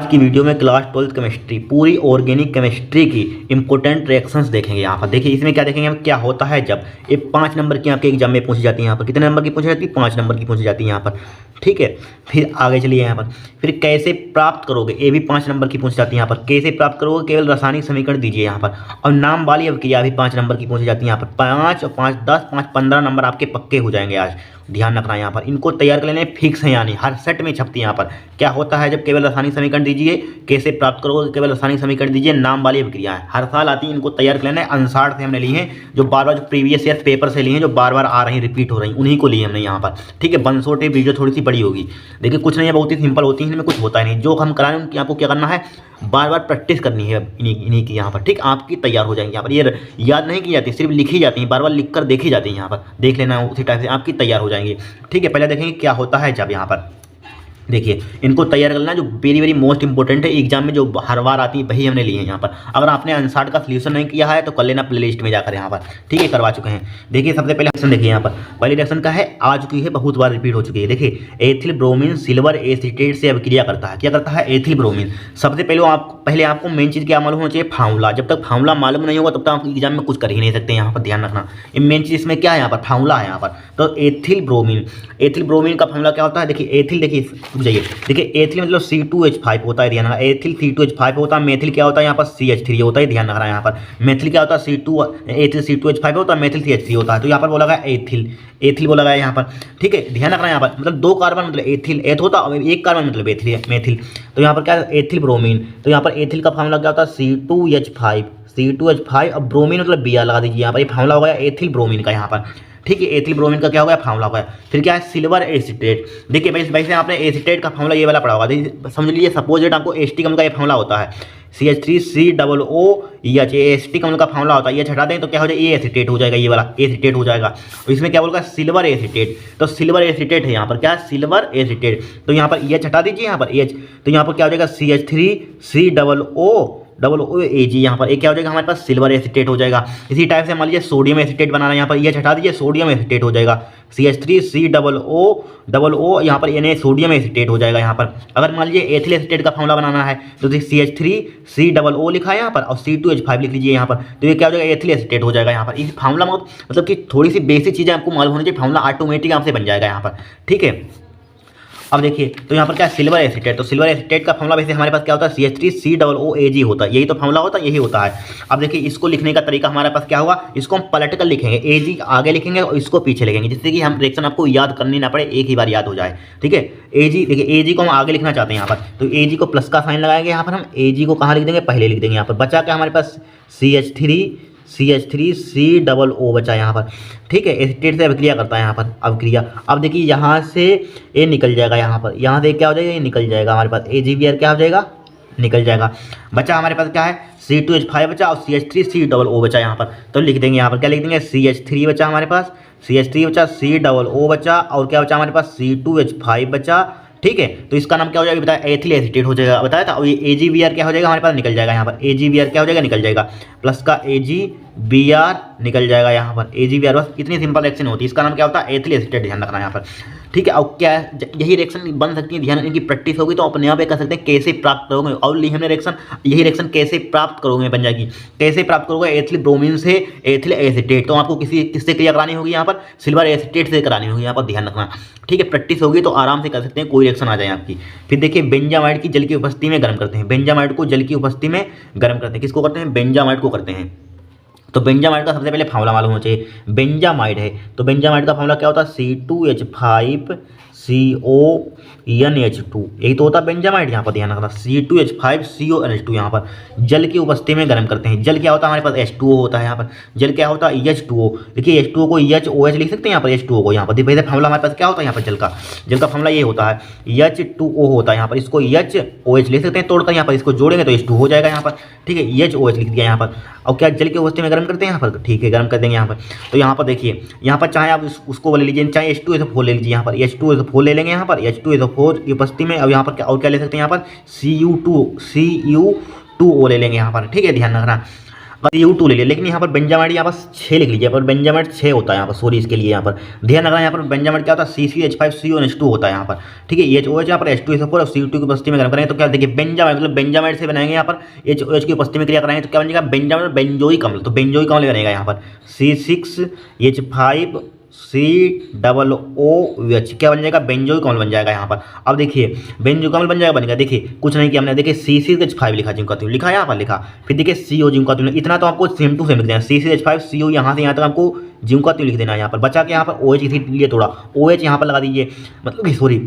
आज की वीडियो में क्लास 12th केमिस्ट्री पूरी ऑर्गेनिक केमिस्ट्री की इंपॉर्टेंट रिएक्शंस देखेंगे। यहाँ पर देखिए, इसमें क्या देखेंगे हम, क्या होता है जब ये 5 नंबर की आपके एग्जाम में पूछी जाती है। यहाँ पर कितने नंबर की पूछी जाती है? 5 नंबर की पूछी जाती है यहाँ पर। ठीक है, फिर आगे चलिए यहाँ पर, फिर कैसे प्राप्त करोगे, ये भी 5 नंबर की पूछी जाती है यहाँ पर। कैसे प्राप्त करोगे, केवल रासायनिक समीकरण दीजिए यहाँ पर। और नाम वाली अभिक्रिया भी 5 नंबर की पूछी जाती है यहाँ पर। 5 और 5 10, 5 15 नंबर आपके पक्के हो जाएंगे आज। ध्यान रखना यहाँ पर, इनको तैयार कर लेने फिक्स है, यानी हर सेट में छपती है यहाँ पर। क्या होता है जब केवल रासायनिक समीकरण दीजिए, कैसे प्राप्त करोगे, केवल रासायनिक समीकरण दीजिए, नाम वाली अभिक्रिया है, हर साल आती है। इनको तैयार कर लेना है। अंसार से हमने ली है, जो बार बार जो प्रीवियस ईयर पेपर से ली है, जो बार बार आ रही रिपीट हो रही, उन्हीं को लिए हमने यहाँ पर। ठीक है, बंसोटे वीडियो थोड़ी सी बड़ी होगी। देखिए कुछ नहीं है, बहुत ही सिंपल होती है, इनमें कुछ होता ही नहीं। जो हम कराएं उनकी आपको क्या करना है, बार बार प्रैक्टिस करनी है इन्हीं की यहाँ पर। ठीक, आपकी तैयार हो जाएंगी यहाँ पर। ये याद नहीं की जाती, सिर्फ लिखी जाती है, बार बार लिख कर देखी जाती है यहाँ पर। देख लेना, उसी टाइप से आपकी तैयार हो जाएंगी। ठीक है, पहले देखेंगे क्या होता है जब यहाँ पर। देखिए, इनको तैयार करना जो वेरी वेरी मोस्ट इंपॉर्टेंट है, एग्जाम में जो हर बार आती है वही हमने लिए हैं यहाँ पर। अगर आपने अनसार्ट का सोल्यूशन नहीं किया है तो कर लेना प्लेलिस्ट में जाकर यहाँ पर। ठीक है, करवा चुके हैं। देखिए सबसे पहले रिएक्शन देखिए यहाँ पर, पहली रिएक्शन का है, आ चुकी है, बहुत बार रिपीट हो चुकी है। देखिए, एथिल ब्रोमीन सिल्वर एसीटेट से अभिक्रिया करता है। क्या करता है? Ethyl bromine. सबसे पहले आपको मेन चीज़ क्या मालूम होना चाहिए, फार्मूला। जब तक फार्मूला मालूम नहीं होगा तब तक आप एग्जाम में कुछ कर ही नहीं सकते। यहाँ पर ध्यान रखना, मेन चीज़ इसमें क्या है, यहाँ पर फार्मूला है यहाँ पर। तो एथिल ब्रोमीन, एथिल ब्रोमीन का फार्मूला क्या होता है? देखिए एथिल, देखिए रुक जाइए, देखिए एथिल मतलब C2H5 होता है। ध्यान रखना, एथिल C2H5 होता है। मेथिल क्या होता है? यहाँ पर CH3 होता है। ध्यान रखना यहाँ पर, मेथिल क्या होता है? एथिल C2H5 होता है, मेथिल CH3 होता है। तो यहाँ पर बोला गया एथिल, एथिल बोला गया यहाँ पर। ठीक है, ध्यान रखना यहाँ पर, मतलब 2 कार्बन मतलब एथिल, एथ होता है, 1 कार्बन मतलब एथिल मेथिल। तो यहाँ पर क्या है? Ethyl bromine. तो यहाँ पर एथिल का फार्मूला क्या होता है? C2H5, C2H5। अब ब्रोमीन मतलब Br लगा दीजिए यहाँ पर। ये फार्मूला हो गया एथिल ब्रोमीन का यहाँ पर। ठीक है, एथिल ब्रोमीन का क्या हो गया? फार्मूला हो गया। फिर क्या है? Silver acetate. देखिए वैसे आपने एसीटेट का फार्मूला ये वाला पढ़ा होगा, समझ लीजिए। सपोज आपको एसिटिक अम्ल का ये फार्मूला होता है, CH3COOH। एसिटिक अम्ल का फार्मूला होता है, ये हटा दें तो क्या हो जाएगा? ये एसीटेट हो जाएगा, ये वाला एसीटेट हो जाएगा। तो इसमें क्या बोलगा? Silver acetate. तो सिल्वर एसीटेट है यहाँ पर, क्या? Silver acetate. तो यहाँ पर ये हटा दीजिए यहाँ पर एच, तो यहाँ पर क्या हो जाएगा? CH3COOH। यहाँ पर एक क्या हो जाएगा हमारे पास? सिल्वर एसीटेट हो जाएगा। इसी टाइप से मान लीजिए सोडियम एसीटेट बनाना है, यहाँ पर ये हटा दीजिए, सोडियम एसीटेट हो जाएगा। CH3COO, यहाँ पर यानी सोडियम एसीटेट हो जाएगा यहाँ पर। अगर मान लीजिए एथिल एसीटेट का फार्मूला बनाना है तो CH3COO लिखा है यहाँ पर, और C2H5 लिख लीजिए यहाँ पर। तो ये क्या हो जाएगा? एथिल एसीटेट हो जाएगा यहाँ पर। इस फार्मूला मतलब कि थोड़ी सी बेसिक चीज़ें आपको मालूम होनी चाहिए, फार्मूला ऑटोमेटिक आपसे बन जाएगा यहाँ पर। ठीक है, अब देखिए, तो यहाँ पर क्या है? Silver acetate. तो सिल्वर एसीटेट का फार्मूला वैसे हमारे पास क्या होता है? CH3COOAG होता है। यही तो फार्मूला होता है, यही होता है। अब देखिए, इसको लिखने का तरीका हमारे पास क्या होगा, इसको हम पलटकर लिखेंगे, AG आगे लिखेंगे और इसको पीछे लिखेंगे, जिससे कि हम रिएक्शन आपको याद करनी ना पड़े, एक ही बार याद हो जाए। ठीक है, AG, देखिए AG को हम आगे लिखना चाहते हैं यहाँ पर, तो AG को प्लस का साइन लगाएंगे यहाँ पर। हम AG को कहाँ लिख देंगे? पहले लिख देंगे यहाँ पर। बचा क्या हमारे पास? CH3COO बचा यहाँ पर। ठीक है, एसीटेट से अभिक्रिया करता है यहाँ पर, अभिक्रिया। अब देखिए यहाँ से ये निकल जाएगा यहाँ पर, यहाँ से क्या हो जाएगा? ये निकल जाएगा हमारे पास, AgBr क्या हो जाएगा? निकल जाएगा। बचा हमारे पास क्या है? C2H5 बचा और CH3COO बचा यहाँ पर। तो लिख देंगे यहाँ पर, क्या लिख देंगे? CH3 बचा हमारे पास, CH3 बचा, COO बचा, और क्या बचा हमारे पास? C2H5 बचा। ठीक है, तो इसका नाम क्या हो जाएगा? बताया, एथिल एसीटेट हो जाएगा, बताया था। और ये AgBr क्या हो जाएगा हमारे पास? निकल जाएगा यहाँ पर। AgBr क्या हो जाएगा? निकल जाएगा, प्लस का AgBr निकल जाएगा यहाँ पर। AgBr, बस इतनी सिंपल रिएक्शन होती है। इसका नाम क्या होता है? Ethyl acetate. ध्यान रखना यहाँ पर। ठीक है, अब क्या है, यही रिएक्शन बन सकती है। ध्यान, इनकी प्रैक्टिस होगी तो अपने आप ये कर सकते हैं। कैसे प्राप्त करोगे, और ली हमने रिएक्शन, यही रिएक्शन कैसे प्राप्त करोगे बन जाएगी। कैसे प्राप्त करोगे? एथिल ब्रोमीन से एथिल एसीटेट। तो आपको किससे क्रिया करानी होगी यहाँ पर? सिल्वर एसीटेट से करानी होगी यहाँ पर। ध्यान रखना, ठीक है, प्रैक्टिस होगी तो आराम से कर सकते हैं, कोई रिएक्शन आ जाए आपकी। फिर देखिए, बेंजामाइड की जल की उपस्थिति में गर्म करते हैं। बेंजामाइड को जल की उपस्थिति में गर्म करते हैं। किसको करते हैं? बेंजामाइड को करते हैं। तो बेंजामाइड का सबसे पहले फार्मूला मालूम होना चाहिए। बेंजामाइड है तो बेंजामाइड का फार्मूला क्या होता है? C2H5CONH2, यही तो होता है बेंजामाइड। यहाँ पर ध्यान रखना, C2H5CONH2 यहाँ पर जल की उपस्थिति में गर्म करते हैं। जल क्या होता है हमारे पास? H2O होता है यहाँ पर। जल क्या होता है? H2O। देखिए H2O को HOH लिख सकते हैं यहाँ पर, H2O को यहाँ पर। देखिए फार्मूला हमारे पास क्या होता है यहाँ पर? जल का फार्मूला ये होता है, H2O होता है यहाँ पर। इसको HOH लिख सकते हैं तोड़कर, यहाँ पर इसको जोड़ेंगे तो H2 हो जाएगा यहाँ पर। ठीक है, HOH लिख दिया यहाँ पर। और क्या जल की उपस्थिति में गर्म करते हैं यहाँ पर? ठीक है, गर्म कर देंगे यहाँ पर। तो यहाँ पर देखिए, यहाँ पर चाहे आप उसको ले लीजिए, चाहे H2SO4 ले लीजिए यहाँ पर। H2SO4 ले लेंगे यहाँ पर, H2SO4 की उपस्थिति में। अब यहाँ पर क्या ले सकते हैं यहाँ पर? CU2O ले लेंगे यहाँ पर। ठीक है, ध्यान रखना। U2 ले लिया, लेकिन यहाँ पर बेंजामाइड यहाँ पर 6 लिख लीजिए, पर बेंजामाइड 6 होता है यहाँ पर, सॉरी इसके लिए यहाँ पर ध्यान रखना। यहाँ पर बेंजामाइड क्या होता है CCH5CONH2 होता है यहाँ पर, ठीक है। HOH यहाँ पर H2SO4 और CO2 की उपस्थिति में गर्म करेंगे तो क्या देखिए बेंजामाइड, मतलब बेंजामाइड से बनाएंगे यहाँ पर HOH की उपस्थिति में क्रिया कराएंगे तो क्या बनेगा बेंजामाइड बेंजोइक अम्ल, तो बेंजोइक अम्ल बनेगा यहाँ पर C6H5COOH, क्या बन जाएगा बेंजोइक अम्ल बन जाएगा यहाँ पर। अब देखिए बेंजोइक अम्ल बनेगा, देखिए कुछ नहीं किया हमने, देखिए CCH5 लिखा जिंक का त्रिभुज लिखा यहाँ पर लिखा, फिर देखिए CO जिंक का त्रिभुज, इतना तो आपको सेम टू सेम लिख देना, CCH5CO यहाँ से यहाँ तक आपको जिंक का त्रिभुज लिख देना है यहाँ पर। बचा के यहाँ पर OH इसीलिए थोड़ा OH यहाँ पर लगा दीजिए, मतलब कि सॉरी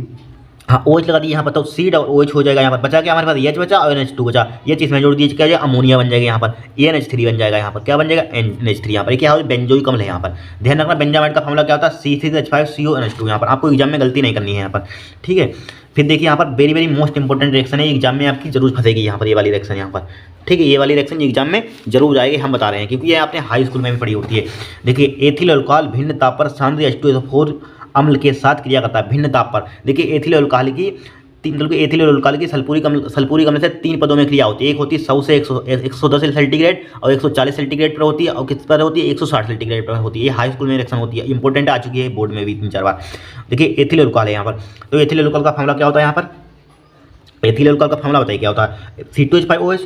हाँ OH लगा दिए यहाँ पर, तो C OH हो जाएगा यहाँ पर। बचा के हमारे पास H बचा और NH2 बचा, ये चीज़ में जोड़ दीजिए क्या जाएगा अमोनिया बन जाएगा यहाँ पर, NH3 बन जाएगा यहाँ पर, क्या बन जाएगा NH3 यहाँ पर। क्या हो बेंजोइक अम्ल है यहाँ पर, ध्यान रखना बेंजामाइड का फॉर्मूला क्या होता है C6H5CONH2 यहाँ पर, आपको एग्जाम में गलती नहीं करनी है यहाँ पर, ठीक है। फिर देखिए यहाँ पर वेरी मोस्ट इंपॉर्टेंट रिएक्शन है, एग्जाम में आपकी जरूर फंसेगी यहाँ पर ये वाली रिएक्शन यहाँ पर, ठीक है। ये वाली रिएक्शन एग्जाम में जरूर आएगी, हम बता रहे हैं क्योंकि ये आपने हाई स्कूल में भी पढ़ी होती है। देखिए एथिल अल्कोहल भिन्न ताप पर सांद्र H2SO4 अम्ल के साथ क्रिया करता है, भिन्न ताप पर। देखिए एथिल अल्कोहल की सल्फ्यूरिक अम्ल से 3 पदों में क्रिया होती है, एक होती है 100 से 110 सेंटीग्रेड और 140 सेंटीग्रेड पर होती है, और किस पर होती है 160 सेंटीग्रेड पर होती है। ये हाई स्कूल में रिएक्शन होती है, इंपॉर्टेंट आ चुकी है बोर्ड में भी 3-4 बार। देखिए एथिल अल्कोहल है यहाँ पर, तो एथिल अल्कोहल का फॉर्मूला क्या होता है यहाँ पर, एथिल अल्कोहल का फॉर्मूला बताइए क्या होता है C2H5OH,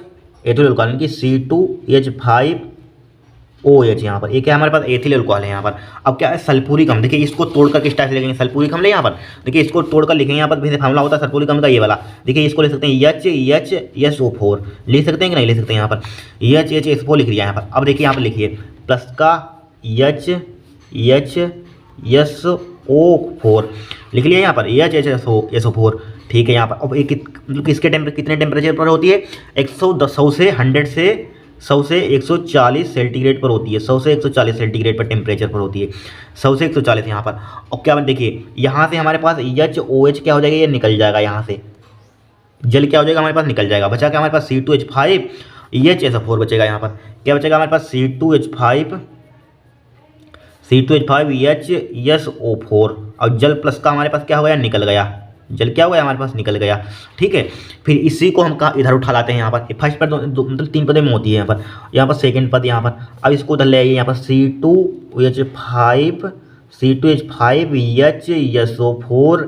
एथिल अल्कोहल की C2H5OH यहाँ पर, एक है हमारे पास एथिल अल्कोहल है यहाँ पर। अब क्या है सल्फ्यूरिक अम्ल, देखिए इसको तोड़कर किस टाइप से लिखेंगे सल्फ्यूरिक अम्ल यहाँ पर, देखिए इसको तोड़कर लिखेंगे यहाँ पर, फिर फॉर्मूला होता है सल्फ्यूरिक अम्ल का ये वाला, देखिए इसको लिख सकते हैं HHSO4 लिख सकते हैं कि नहीं लिख सकते हैं यहाँ पर, HHSO4 लिख लिया यहाँ पर। अब देखिए यहाँ पर लिखिए प्लस का HHSO4 लिख लिया यहाँ पर HHSO4, ठीक है यहाँ पर। अब एक मतलब इसके कितने टेम्परेचर पर होती है 100 से 140 सेंटीग्रेड पर होती है, 100 से 140 सेंटीग्रेड पर टेम्परेचर पर होती है, 100 से 140 यहाँ पर। और क्या देखिए यहाँ से हमारे पास HOH क्या हो जाएगा, ये निकल जाएगा यहाँ से, जल क्या हो जाएगा हमारे पास निकल जाएगा। बचा क्या हमारे पास C2H5HSO4 बचेगा यहाँ पर, क्या बचेगा हमारे पास C2H5HSO4, और जल प्लस का हमारे पास क्या हो गया निकल गया, जल क्या हो गया हमारे पास निकल गया, ठीक है। फिर इसी को हम कहाँ इधर उठा लाते हैं यहाँ पर, फर्स्ट पद मतलब 3 पदों में होती है यहाँ पर सेकंड पद यहाँ पर। अब इसको उधर ले आइए यहाँ पर C2H5HSO4,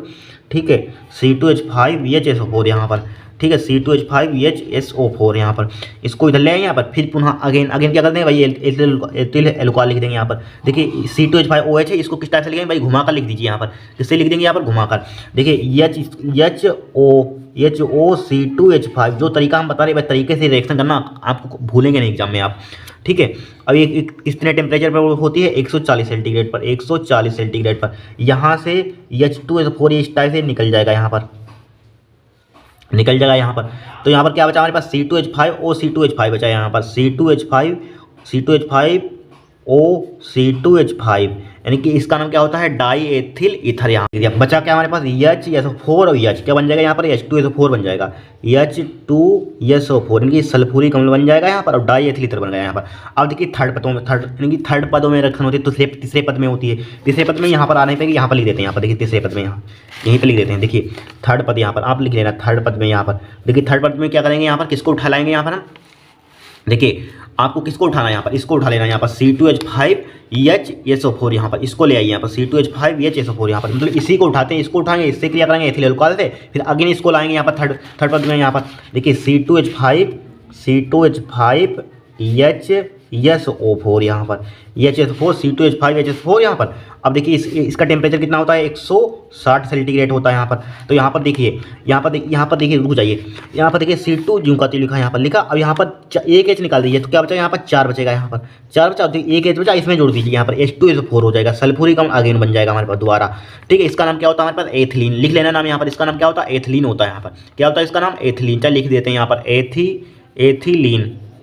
ठीक है C2H5HSO4 यहाँ पर, ठीक है C2H5HSO4 यहाँ पर, इसको इधर ले आए यहाँ पर। फिर पुनः अगेन क्या करते हैं भाई एथिल अल्कोहल लिख देंगे यहाँ पर। देखिए C2H5OH है, इसको किस टाइप से लिखेंगे भाई घुमाकर लिख दीजिए यहाँ पर, किससे लिख देंगे यहाँ पर घुमाकर। देखिए HOC2H5 जो तरीका हम बता रहे हैं तरीके से रिएक्शन करना, आपको भूलेंगे नहीं एग्जाम में आप, ठीक है। अब ये कितने टेम्परेचर पर होती है 140 सेंटीग्रेड पर, 140 सेंटीग्रेड पर। यहाँ से H2SO4 इस टाइप से निकल जाएगा यहाँ पर, निकल जाएगा यहाँ पर। तो यहाँ पर क्या बचा हमारे पास C2H5OC2H5 बचा यहाँ पर, C2H5OC2H5, यानी कि इसका नाम क्या होता है डाई एथिल ईथर। यहाँ बचा क्या हमारे पास HSO4 और H क्या बन जाएगा यहाँ पर H2SO4 बन जाएगा, H2SO4 यानी कि सल्फ्यूरिक अम्ल बन जाएगा यहाँ पर, और डाई एथिल ईथर बन गया यहाँ पर। अब देखिए थर्ड पदों में रिएक्शन होती है, तो तीसरे पद में होती है। तीसरे पद में यहाँ पर आने पर यहाँ पर लिख देते हैं, यहाँ पर देखिए तीसरे पद में यहाँ यहीं पर लिख देते हैं। देखिए थर्ड पद यहाँ पर आप लिख लेना, थर्ड पद में यहाँ पर देखिए थर्ड पद में क्या करेंगे यहाँ पर, किसको उठा लाएंगे यहाँ पर हम, देखिए आपको किसको उठाना है यहाँ पर, इसको उठा लेना यहाँ पर C2H5HSO4 यहाँ पर, इसको ले आइए यहाँ पर C2H5HSO4 यहाँ पर, मतलब इसी को उठाते हैं, इसको उठाएंगे इससे क्रिया करेंगे एथिल अल्कोहल से, फिर अगेन इसको लाएंगे यहाँ पर थर्ड पद में यहाँ पर। देखिए C2H5HSO4 यहाँ पर, HSO4 C2H5HSO4 यहाँ पर। अब देखिए इसका टेम्परेचर कितना होता है 160 सेंटीग्रेड होता है यहाँ पर। तो यहाँ पर देखिए रुक जाइए, यहाँ पर देखिए C2 जिंक का त्रिभुज लिखा यहाँ पर लिखा। अब यहाँ पर एक H निकाल दीजिए, तो क्या बचा यहाँ पर 4 बचेगा, यहाँ पर 4 बचा, तो एक H बचा, इसमें जोड़ दीजिए यहाँ पर H2SO4 हो जाएगा, सल्फ्यूरिक अम्ल अगेन बन जाएगा हमारे पास दोबारा, ठीक है। इसका नाम क्या होता है हमारे पास एथिलीन, लिख लेना नाम यहाँ पर, इसका नाम क्या होता है एथिलीन होता है यहाँ पर। क्या होता है इसका नाम एथिलीन, चल लिख देते हैं यहाँ पर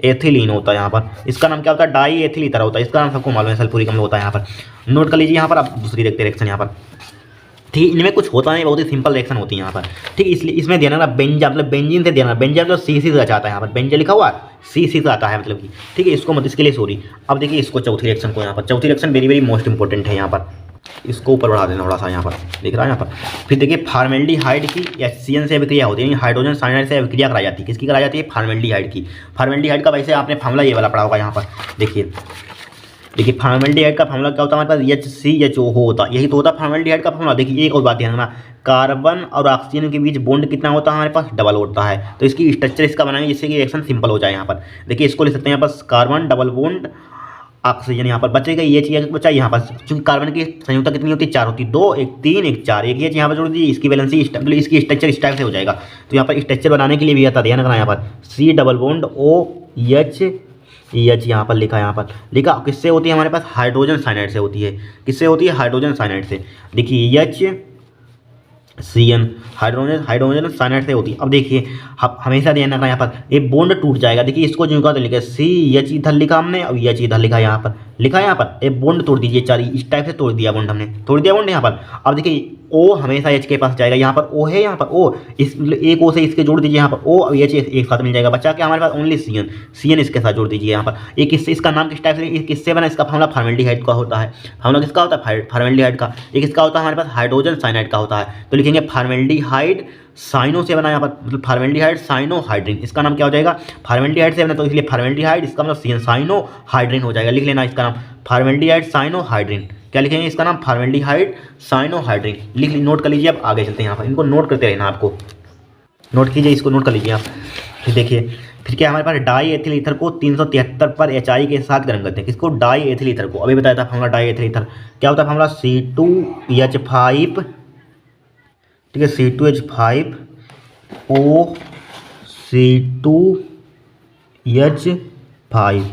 एथिलीन होता है यहाँ पर। इसका नाम क्या होता है डाई एथिल ईथर होता है, इसका नाम सबको मालूम है सल्फ्यूरिक अम्ल होता है यहाँ पर, नोट कर लीजिए यहाँ पर। आप दूसरी देखते रिएक्शन यहाँ पर, ठीक, इनमें कुछ होता नहीं, बहुत ही सिंपल रिएक्शन होती है यहाँ पर, ठीक। इसलिए इसमें देना बेंजा मतलब बेंजीन से देना, बेंजा मतलब CC से आता है यहाँ पर, बेंजा लिखा हुआ CC से आता है मतलब कि, ठीक है। इसको मत इसके लिए सॉरी। अब देखिए इसको चौथी रिएक्शन को यहाँ पर, चौथी रिएक्शन वेरी मोस्ट इंपॉर्टेंट है यहाँ पर। इसको ऊपर बढ़ा देना थोड़ा सा, यहाँ पर दिख रहा है यहाँ पर। फिर देखिए फार्मेल्डिहाइड की HCN से अभिक्रिया होती है, यानी हाइड्रोजन साइनाइड से अभिक्रिया कराई जाती है। किसकी कराई जाती है? फार्मेल्डिहाइड की। फार्मेल्डिहाइड का वैसे आपने फार्मूला ये वाला पढ़ा होगा यहाँ पर। देखिए फार्मेल्डिहाइड का फार्मूला क्या होता है हमारे पास? HCHO होता है, यही तो होता है फार्मेल्डिहाइड का फार्मूला। देखिए एक और बात ध्यान रखना, कार्बन और ऑक्सीजन के बीच बॉन्ड कितना होता है हमारे पास? डबल होता है। तो इसकी स्ट्रक्चर इसका बनाएंगे जिससे कि रिएक्शन सिंपल हो जाए। यहाँ पर देखिए इसको लिख सकते हैं यहाँ पर कार्बन डबल बॉन्ड ऑक्सीजन, यहाँ पर बचेगा ये चीज बचा यहाँ पर, क्योंकि कार्बन की संयुक्ता कितनी होती है? 4 होती है, 2 1 3 1 4, एक ये यहाँ पर जोड़ दीजिए, इसकी वैलेंसी इसकी स्ट्रक्चर इस टाइप से हो जाएगा। तो यहाँ पर स्ट्रक्चर बनाने के लिए भी आता है, ध्यान रखना यहाँ पर C डबल बॉन्ड OH यहाँ पर लिखा किससे होती है हमारे पास? हाइड्रोजन साइनाइड से होती है। किससे होती है? हाइड्रोजन साइनाइड से। देखिए HCN हाइड्रोजन साइनाइड से होती है। अब देखिए हमेशा ध्यान रखना यहाँ पर ये बॉन्ड टूट जाएगा। देखिए इसको जो तो लिखा CH इधर लिखा हमने और H इधर लिखा यहाँ पर ये बॉन्ड तोड़ दीजिए, 4 इस टाइप से तोड़ दिया बॉन्ड हमने, तोड़ दिया बॉन्ड यहाँ पर। अब देखिए O हमेशा H के पास जाएगा, यहाँ पर O है, यहाँ पर O इस एक O से इसके जोड़ दीजिए, यहाँ पर O और H एक साथ मिल जाएगा, बचा क्या हमारे पास? ओनली CN इसके साथ जोड़ दीजिए यहाँ पर। एक इसका नाम किस टाइप से किससे बना? इसका फार्मूला फार्मेल्डिहाइड का होता है। फार्मूला किसका होता है? फार्मेल्डिहाइड का। एक इसका होता है हमारे पास हाइड्रोजन साइनाइड का होता है। तो लिखेंगे फार्मेल्डिहाइड साइनो से बना, यहाँ पर मतलब फार्मेल्डिहाइड साइनोहाइड्रिन, इसका नाम क्या हो जाएगा? फार्मेल्डिहाइड से बना, तो इसलिए फार्मेल्डिहाइड इसका मतलब साइनोहाइड्रिन हो जाएगा। लिख लेना इसका नाम फार्मेल्डिहाइड साइनोहाइड्रिन। क्या लिखेंगे इसका नाम? Formaldehyde cyanohydrin. लिख नोट कर लीजिए। अब आगे चलते हैं, यहाँ पर इनको नोट करते रहना, आपको नोट कीजिए, इसको नोट कर लीजिए आप। फिर देखिए फिर क्या हमारे पास? डाई एथिल ईथर को 373 पर HI के साथ गर्म करते हैं। किसको? डाई एथिल ईथर को। अभी बताया था फार्मूला डाई एथिल ईथर क्या होता है? फार्मूला C2H5, ठीक है, C2H5O C2H5,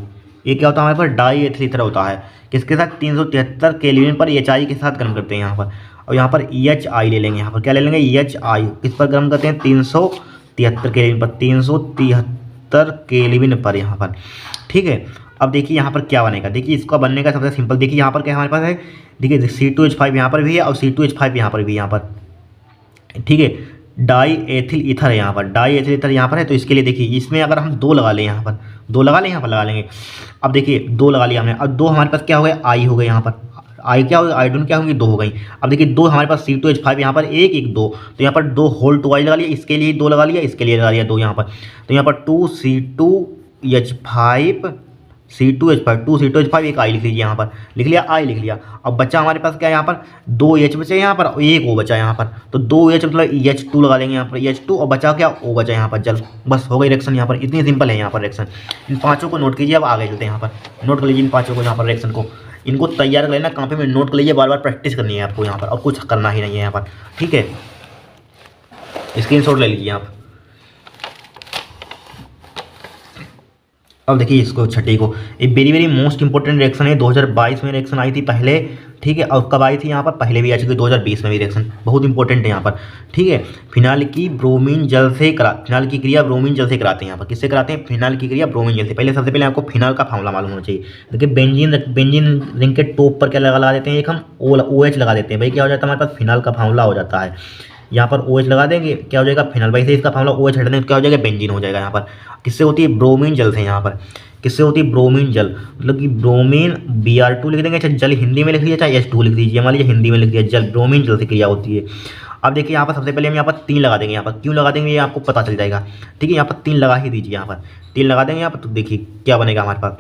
ये क्या होता है हमारे पास? डाई एथिल ईथर होता है। किसके साथ? 373 केल्विन पर HI के साथ गर्म करते हैं यहाँ पर। और यहाँ पर EHI ले लेंगे, यहाँ पर क्या ले लेंगे? EHI किस पर गर्म करते हैं? 373 केल्विन पर, 373 केल्विन पर यहाँ पर, ठीक है। अब देखिए यहाँ पर क्या बनेगा? देखिए इसका बनने का सबसे सिंपल, देखिए यहाँ पर क्या हमारे पास है? देखिए C2H5 यहाँ पर भी है और C2H5 यहाँ पर भी, यहाँ पर, ठीक है। डाई एथिल ईथर है यहाँ पर, डाई एथिल ईथर यहाँ पर है। तो इसके लिए देखिए इसमें अगर हम 2 लगा लें, यहाँ पर 2 लगा लें, यहाँ पर लगा लेंगे। अब देखिए 2 लगा लिया हमने, अब 2 हमारे पास क्या हो गया? आई हो गए, यहाँ पर आई क्या हो गई? आयोडीन क्या होंगी? 2 हो गई। अब देखिए 2 हमारे पास C2H5 यहाँ पर 1 1 2, तो यहाँ पर 2 होल 2 आई लगा लिया, इसके लिए 2 लगा लिया, इसके लिए लगा लिया 2 यहाँ पर। तो यहाँ पर 2C2H5 एक आई लिख लीजिए, यहाँ पर लिख लिया, आई लिख लिया। अब बचा हमारे पास क्या? यहाँ पर 2 H बचे यहाँ पर, 1 O बचा यहाँ पर। तो 2 H मतलब H2 लगा देंगे यहाँ पर, H2, और बचा क्या? O बचा यहाँ पर, जल। बस हो गई रिएक्शन यहाँ पर, इतनी सिंपल है यहाँ पर रिएक्शन। इन 5 को नोट कीजिए। अब आगे चलते हैं, यहाँ पर नोट कर लीजिए इन 5 को, यहाँ पर रिएक्शन को इनको तैयार कर लेना, कॉपी में नोट कर लीजिए, बार बार प्रैक्टिस करनी है आपको यहाँ पर, और कुछ करना ही नहीं है यहाँ पर, ठीक है। स्क्रीनशॉट ले लीजिए आप। अब देखिए इसको छठी को, ये very very most important reaction है। 2022 में रिएक्शन आई थी पहले, ठीक है। और कब आई थी यहाँ पर? पहले भी आ चुकी, 2020 में भी रिएक्शन बहुत इंपॉर्टेंट है यहाँ पर, ठीक है। फिनाइल की ब्रोमीन जल से फिनाइल की क्रिया ब्रोमीन जल से कराते हैं। यहाँ पर किससे कराते हैं? फिनाइल की क्रिया ब्रोमीन जल से। पहले सबसे पहले आपको फिनाइल का फार्मूला मालूम होना चाहिए। देखिए बेंजीन रिंग के टॉप पर क्या लगा देते हैं? एक हम OH लगा देते हैं, भाई क्या हो जाता है हमारे पास? फिनाइल का फार्मूला हो जाता है। यहाँ पर OH लगा देंगे, क्या हो जाएगा? फिनाइल। वैसे इसका फार्मूला OH हटा देंगे तो क्या हो जाएगा? बेंजीन हो जाएगा। यहाँ पर किससे होती है? ब्रोमीन जल से। यहाँ पर किससे होती है? ब्रोमीन जल, मतलब कि ब्रोमीन Br2 लिख देंगे, चाहे जल हिंदी में लिख लीजिए, चाहे H2 लिख दीजिए, मान लीजिए हिंदी में लिख दिया जल, ब्रोमीन जल से क्रिया होती है। अब देखिए यहाँ पर सबसे पहले हम यहाँ पर 3 लगा देंगे। यहाँ पर क्यों लगा देंगे ये आपको पता चल जाएगा, ठीक है। यहाँ पर 3 लगा ही दीजिए, यहाँ पर 3 लगा देंगे यहाँ पर। तो देखिए क्या बनेगा हमारे पास,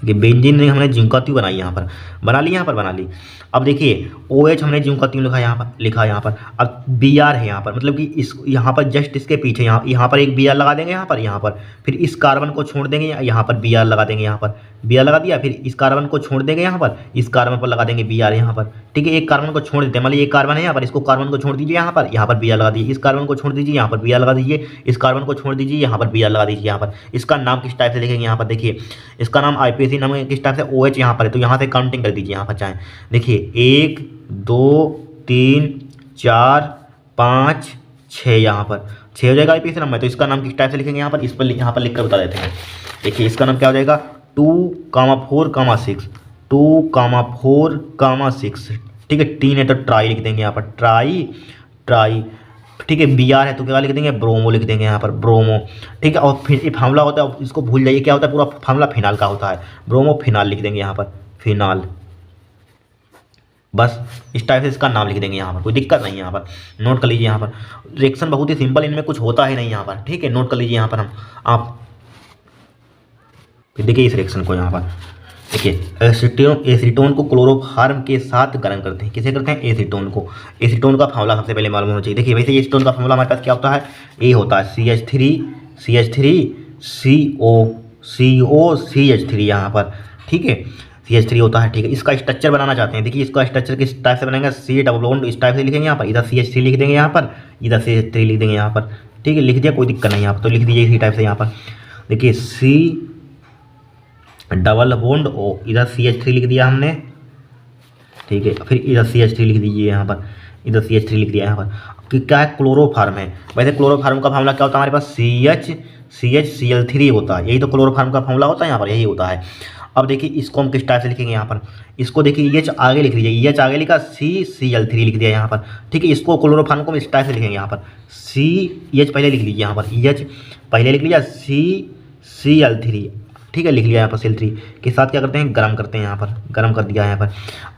कि बेंजीन रिंग हमने जिंक का ट्यूब बनाई, यहाँ पर बना ली, यहाँ पर बना ली। अब देखिए OH हमने जिंक का ट्यूब लिखा, यहाँ पर लिखा, यहाँ पर। अब Br है यहाँ पर, मतलब कि इस यहाँ पर जस्ट इसके पीछे यहाँ पर एक Br लगा देंगे, यहाँ पर फिर इस कार्बन को छोड़ देंगे, यहाँ पर Br लगा देंगे, यहाँ पर Br लगा दिया। फिर इस कार्बन को छोड़ देंगे, यहाँ पर इस कार्बन पर लगा देंगे Br, यहाँ पर, ठीक है। एक कार्बन को छोड़ देते हैं, मान लीजिए एक कार्बन है यहाँ पर, इसको कार्बन को छोड़ दीजिए, यहाँ पर Br लगा दीजिए। इस कार्बन को छोड़ दीजिए, यहाँ पर Br लगा दीजिए। इस कार्बन को छोड़ दीजिए, यहाँ पर Br लगा दीजिए, यहाँ पर। इसका नाम किस टाइप से लिखेंगे? यहाँ पर देखिए इसका नाम IPAC नाम है, किस टाइप से? OH यहाँ पर है, तो यहाँ से काउंटिंग कर दीजिए, यहाँ पर चाहे देखिए 1 2 3 4 5 6, यहाँ पर 6 हो जाएगा IPAC नंबर। तो इसका नाम किस टाइप से लिखेंगे? यहाँ पर इस पर यहाँ पर लिख कर बता देते हैं। देखिए इसका नाम क्या हो जाएगा? 2,4,6 2,4,6, ठीक है। 3 है तो ट्राई लिख देंगे, यहाँ पर ट्राई। ठीक है, बी आर है तो क्या लिख देंगे, ब्रोमो लिख देंगे यहाँ पर, ब्रोमो। ठीक है, और फिर ये फार्मूला होता है, इसको भूल जाइए क्या होता है, पूरा फार्मूला फिनाल का होता है, ब्रोमो फिनाल लिख देंगे यहाँ पर, फिनाल। बस इस टाइप से इसका नाम लिख देंगे यहाँ पर, कोई दिक्कत नहीं है यहाँ पर, नोट कर लीजिए यहाँ पर। रिएक्शन बहुत ही सिंपल, इनमें कुछ होता ही नहीं यहाँ पर, ठीक है, नोट कर लीजिए यहाँ पर हम आप। फिर देखिए इस रिएक्शन को यहाँ पर, देखिए एसीटोन को क्लोरोफार्म के साथ गर्म करते हैं, किसे करते हैं, एसीटोन को। एसीटोन का फार्मूला सबसे पहले मालूम होना चाहिए। देखिए वैसे एसीटोन का फार्मूला हमारे पास क्या होता है, ये होता है CH3 COCH3 यहाँ पर, ठीक है, CH3 होता है, ठीक है। इसका स्ट्रक्चर बनाना चाहते हैं, देखिए इसका स्ट्रक्चर किस टाइप से बनाएंगे, C डबल बॉन्ड इस टाइप से लिखेंगे यहाँ पर, इधर CH3 लिख देंगे यहाँ पर, इधर CH3 लिख देंगे यहाँ पर, ठीक है, लिख दिया, कोई दिक्कत नहीं यहाँ पर, तो लिख दीजिए इसी टाइप से यहाँ पर। देखिए C डबल बॉन्ड O, इधर CH3 लिख दिया हमने, ठीक है, फिर इधर CH3 लिख दीजिए यहाँ पर, इधर CH3 लिख दिया यहाँ पर। कि क्या है, क्लोरोफार्म है। वैसे क्लोरोफार्म का फार्मूला क्या होता है हमारे पास, CHCl3 होता है, यही तो क्लोरोफार्म का फार्मूला होता है यहाँ पर, यही होता है। अब देखिए इसको हम किस टाइप से लिखेंगे यहाँ पर, इसको देखिए H आगे लिख लीजिए, H आगे लिखा, CCl3 लिख दिया यहाँ पर, ठीक है। इसको क्लोरोफार्म को इस टाइप से लिखेंगे यहाँ पर, CH पहले लिख लीजिए यहाँ पर, H पहले लिख लीजिए, CCl3, ठीक है, लिख लिया यहाँ पर, Cl3 के साथ क्या करते हैं, गर्म करते हैं यहाँ पर, गर्म कर दिया यहाँ पर।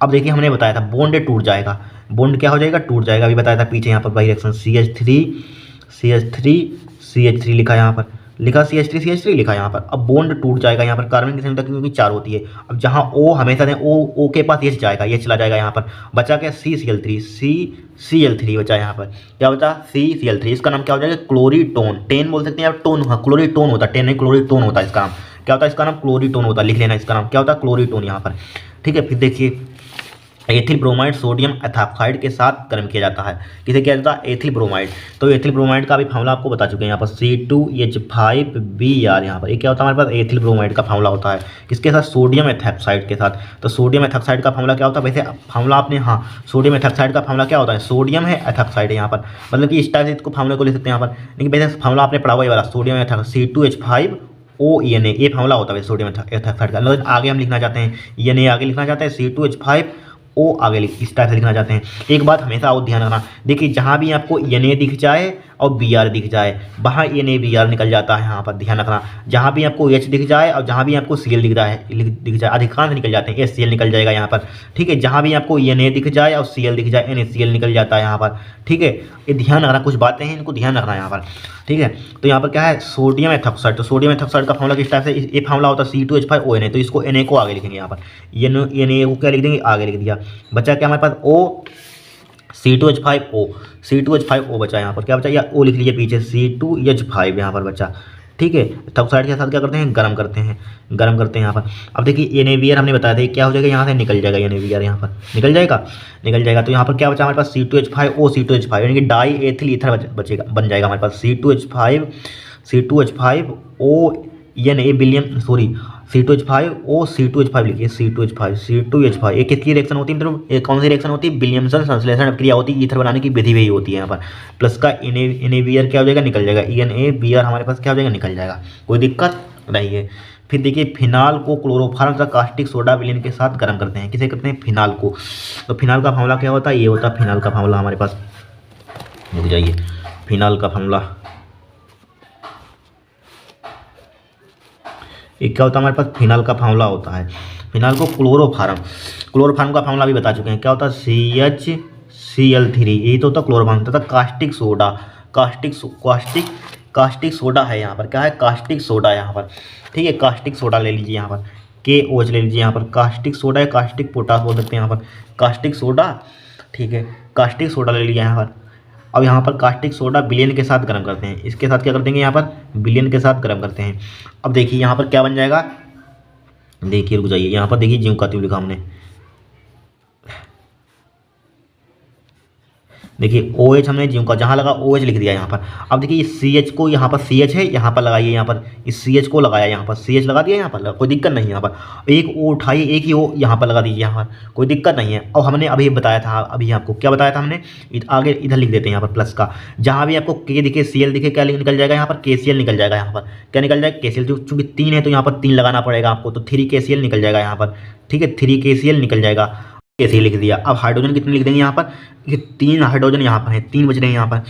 अब देखिए हमने बताया था बॉन्ड टूट जाएगा, बॉन्ड क्या हो जाएगा, टूट जाएगा, अभी बताया था पीछे यहाँ पर बाई रिएक्शन, CH3 लिखा यहाँ पर, लिखा CH3 लिखा यहाँ पर। अब बॉन्ड टूट जाएगा यहाँ पर, कार्बन की संख्या क्योंकि 4 होती है। अब जहाँ O हमेशा दें, O के पास H जाएगा, ये चला जाएगा यहाँ पर, बचा क्या, CCl3 बचा यहाँ पर, क्या बचा, CCl3। इसका नाम क्या हो जाएगा, क्लोरीटोन, टेन बोल सकते हैं आप, टोन, हाँ क्लोरीटोन होता है, टेन नहीं क्लोरीटोन होता है इसका नाम, क्या होता है, इसका नाम क्लोरीटोन होता है, लिख लेना इसका नाम क्या होता है, क्लोरीटोन यहाँ पर, ठीक है। फिर देखिए एथिल ब्रोमाइड सोडियम एथाक्साइड के साथ गर्म किया जाता है, किसे किया जाता है, एथिल ब्रोमाइड। तो एथिल ब्रोमाइड का भी फार्मूला आपको बता चुके हैं यहाँ पर, C2H5Br, यहाँ पर ये क्या होता है हमारे पास, एथिल ब्रोमाइड का फार्मूला होता है, किसके साथ, सोडियम एथाक्साइड के साथ। तो सोडियम एथाक्साइड का फार्मूला क्या होता है, वैसे फार्मूला आपने, हाँ सोडियम एथाक्साइड का फार्मूला क्या होता है, सोडियम है एथाक्साइड है यहाँ पर, मतलब कि इस टाइप से इसको फार्मूले को ले सकते हैं यहाँ पर, लेकिन वैसे फार्मूला आपने पढ़ा हुआ ये वाला, सोडियम एथाक्साइड C2H5OENA, ये फार्मूला होता है सोडियम एथाक्साइड का। मतलब आगे हम लिखना चाहते हैं, ENA आगे लिखना चाहते हैं, C2H5O आगे इस टाइप से लिखना चाहते हैं। एक बात हमेशा और ध्यान रखना, देखिए जहाँ भी आपको ENA दिख जाए और Br दिख जाए, वहाँ ENA Br निकल जाता है, यहाँ पर ध्यान रखना। जहाँ भी आपको H दिख जाए और जहाँ भी आपको Cl दिख जाए, अधिकांश निकल जाते हैं, HCl निकल जाएगा यहाँ पर, ठीक है। जहाँ भी आपको ENA दिख जाए और Cl दिख जाए, NaCl निकल जाता है यहाँ पर, ठीक है। ये ध्यान रखना, कुछ बातें हैं इनको ध्यान रखना यहाँ पर, ठीक है। तो यहाँ पर क्या है, सोडियम एथॉक्साइड, तो सोडियम एथॉक्साइड का फार्मूला किस टाइप से, ये फार्मूला होता है C2H5ONA, तो इसको Na को आगे लिखेंगे यहाँ पर, Na को क्या लिख देंगे, आगे लिख दिया, बचा क्या हमारे पास, C2H5O बचा यहाँ पर, क्या बचा, या O लिख लीजिए पीछे, C2H5 यहाँ पर बचा, ठीक है। एथॉक्साइड के साथ क्या करते हैं, गर्म करते हैं यहाँ पर। अब देखिए NaBr हमने बताया था क्या हो जाएगा, यहाँ से निकल जाएगा, NaBr यहाँ पर निकल जाएगा। तो यहाँ पर क्या बचा हमारे पास, C2H5O यानी कि डाई एथिल ईथर बचेगा, बन जाएगा हमारे पास, C2H5ONA बिलियन, सॉरी C2H5 लिखिए, C2H5 एक किसकी रिएक्शन होती है मतलब, एक कौन सी रिएक्शन होती है, विलियमसन संश्लेषण क्रिया होती है, ईथर बनाने की विधि वही होती है यहाँ पर। प्लस का NaBr क्या हो जाएगा, निकल जाएगा, NaBr हमारे पास क्या हो जाएगा, निकल जाएगा, कोई दिक्कत नहीं है। फिर देखिए फिनाल को क्लोरोफार्म तथा कास्टिक सोडा विलयन के साथ गर्म करते हैं, किसे करते हैं, फिनाल को। तो फिनाल का फार्मूला क्या होता है, ये होता है फिनाल का फार्मूला हमारे पास, रुक जाइए, फिनाल का फार्मूला एक क्या होता है हमारे पास, फिनाल का फार्मूला होता है, फिनाल को क्लोरोफार्म का फार्मूला भी बता चुके हैं, क्या होता है, CHCl3, यही तो होता है क्लोरोफार्म। तथा कास्टिक सोडा है यहाँ पर, क्या है, कास्टिक सोडा यहाँ पर, ठीक है। कास्टिक सोडा ले लीजिए यहाँ पर, KOH ले लीजिए यहाँ पर, कास्टिक सोडा है, कास्टिक पोटास बोल सकते हैं यहाँ पर, कास्टिक सोडा, ठीक है, कास्टिक सोडा ले लीजिए यहाँ पर। अब यहाँ पर कास्टिक सोडा विलयन के साथ गर्म करते हैं, इसके साथ क्या कर देंगे यहाँ पर, विलयन के साथ गर्म करते हैं। अब देखिए यहाँ पर क्या बन जाएगा, देखिए रुक जाइए, यहाँ पर देखिए जीव का लिखा हमने, देखिए OH हमने जीव का जहाँ लगा OH लिख दिया यहाँ पर। अब देखिए इस CH को यहाँ पर CH है, यहाँ पर लगाइए, यहाँ पर इस CH को लगाया, यहाँ पर CH लगा दिया, यहाँ पर कोई दिक्कत नहीं है। यहाँ पर एक O उठाइए, एक ही O यहाँ पर लगा दीजिए, यहाँ पर कोई दिक्कत नहीं है। और हमने अभी बताया था, अभी आपको क्या बताया था हमने, आगे इधर लिख देते हैं यहाँ पर प्लस का, जहाँ भी आपको K दिखे Cl दिखे, क्या निकल जाएगा यहाँ पर, KCl निकल जाएगा यहाँ पर, क्या निकल जाएगा, KCl। चूँकि 3 है तो यहाँ पर 3 लगाना पड़ेगा आपको, तो 3 KCl निकल जाएगा यहाँ पर, ठीक है, 3 KCl निकल जाएगा। ऐसे ही लिख दिया। अब हाइड्रोजन कितने लिख देंगे यहाँ पर, ये 3 हाइड्रोजन यहाँ पर है, 3 बच रहे हैं यहाँ पर,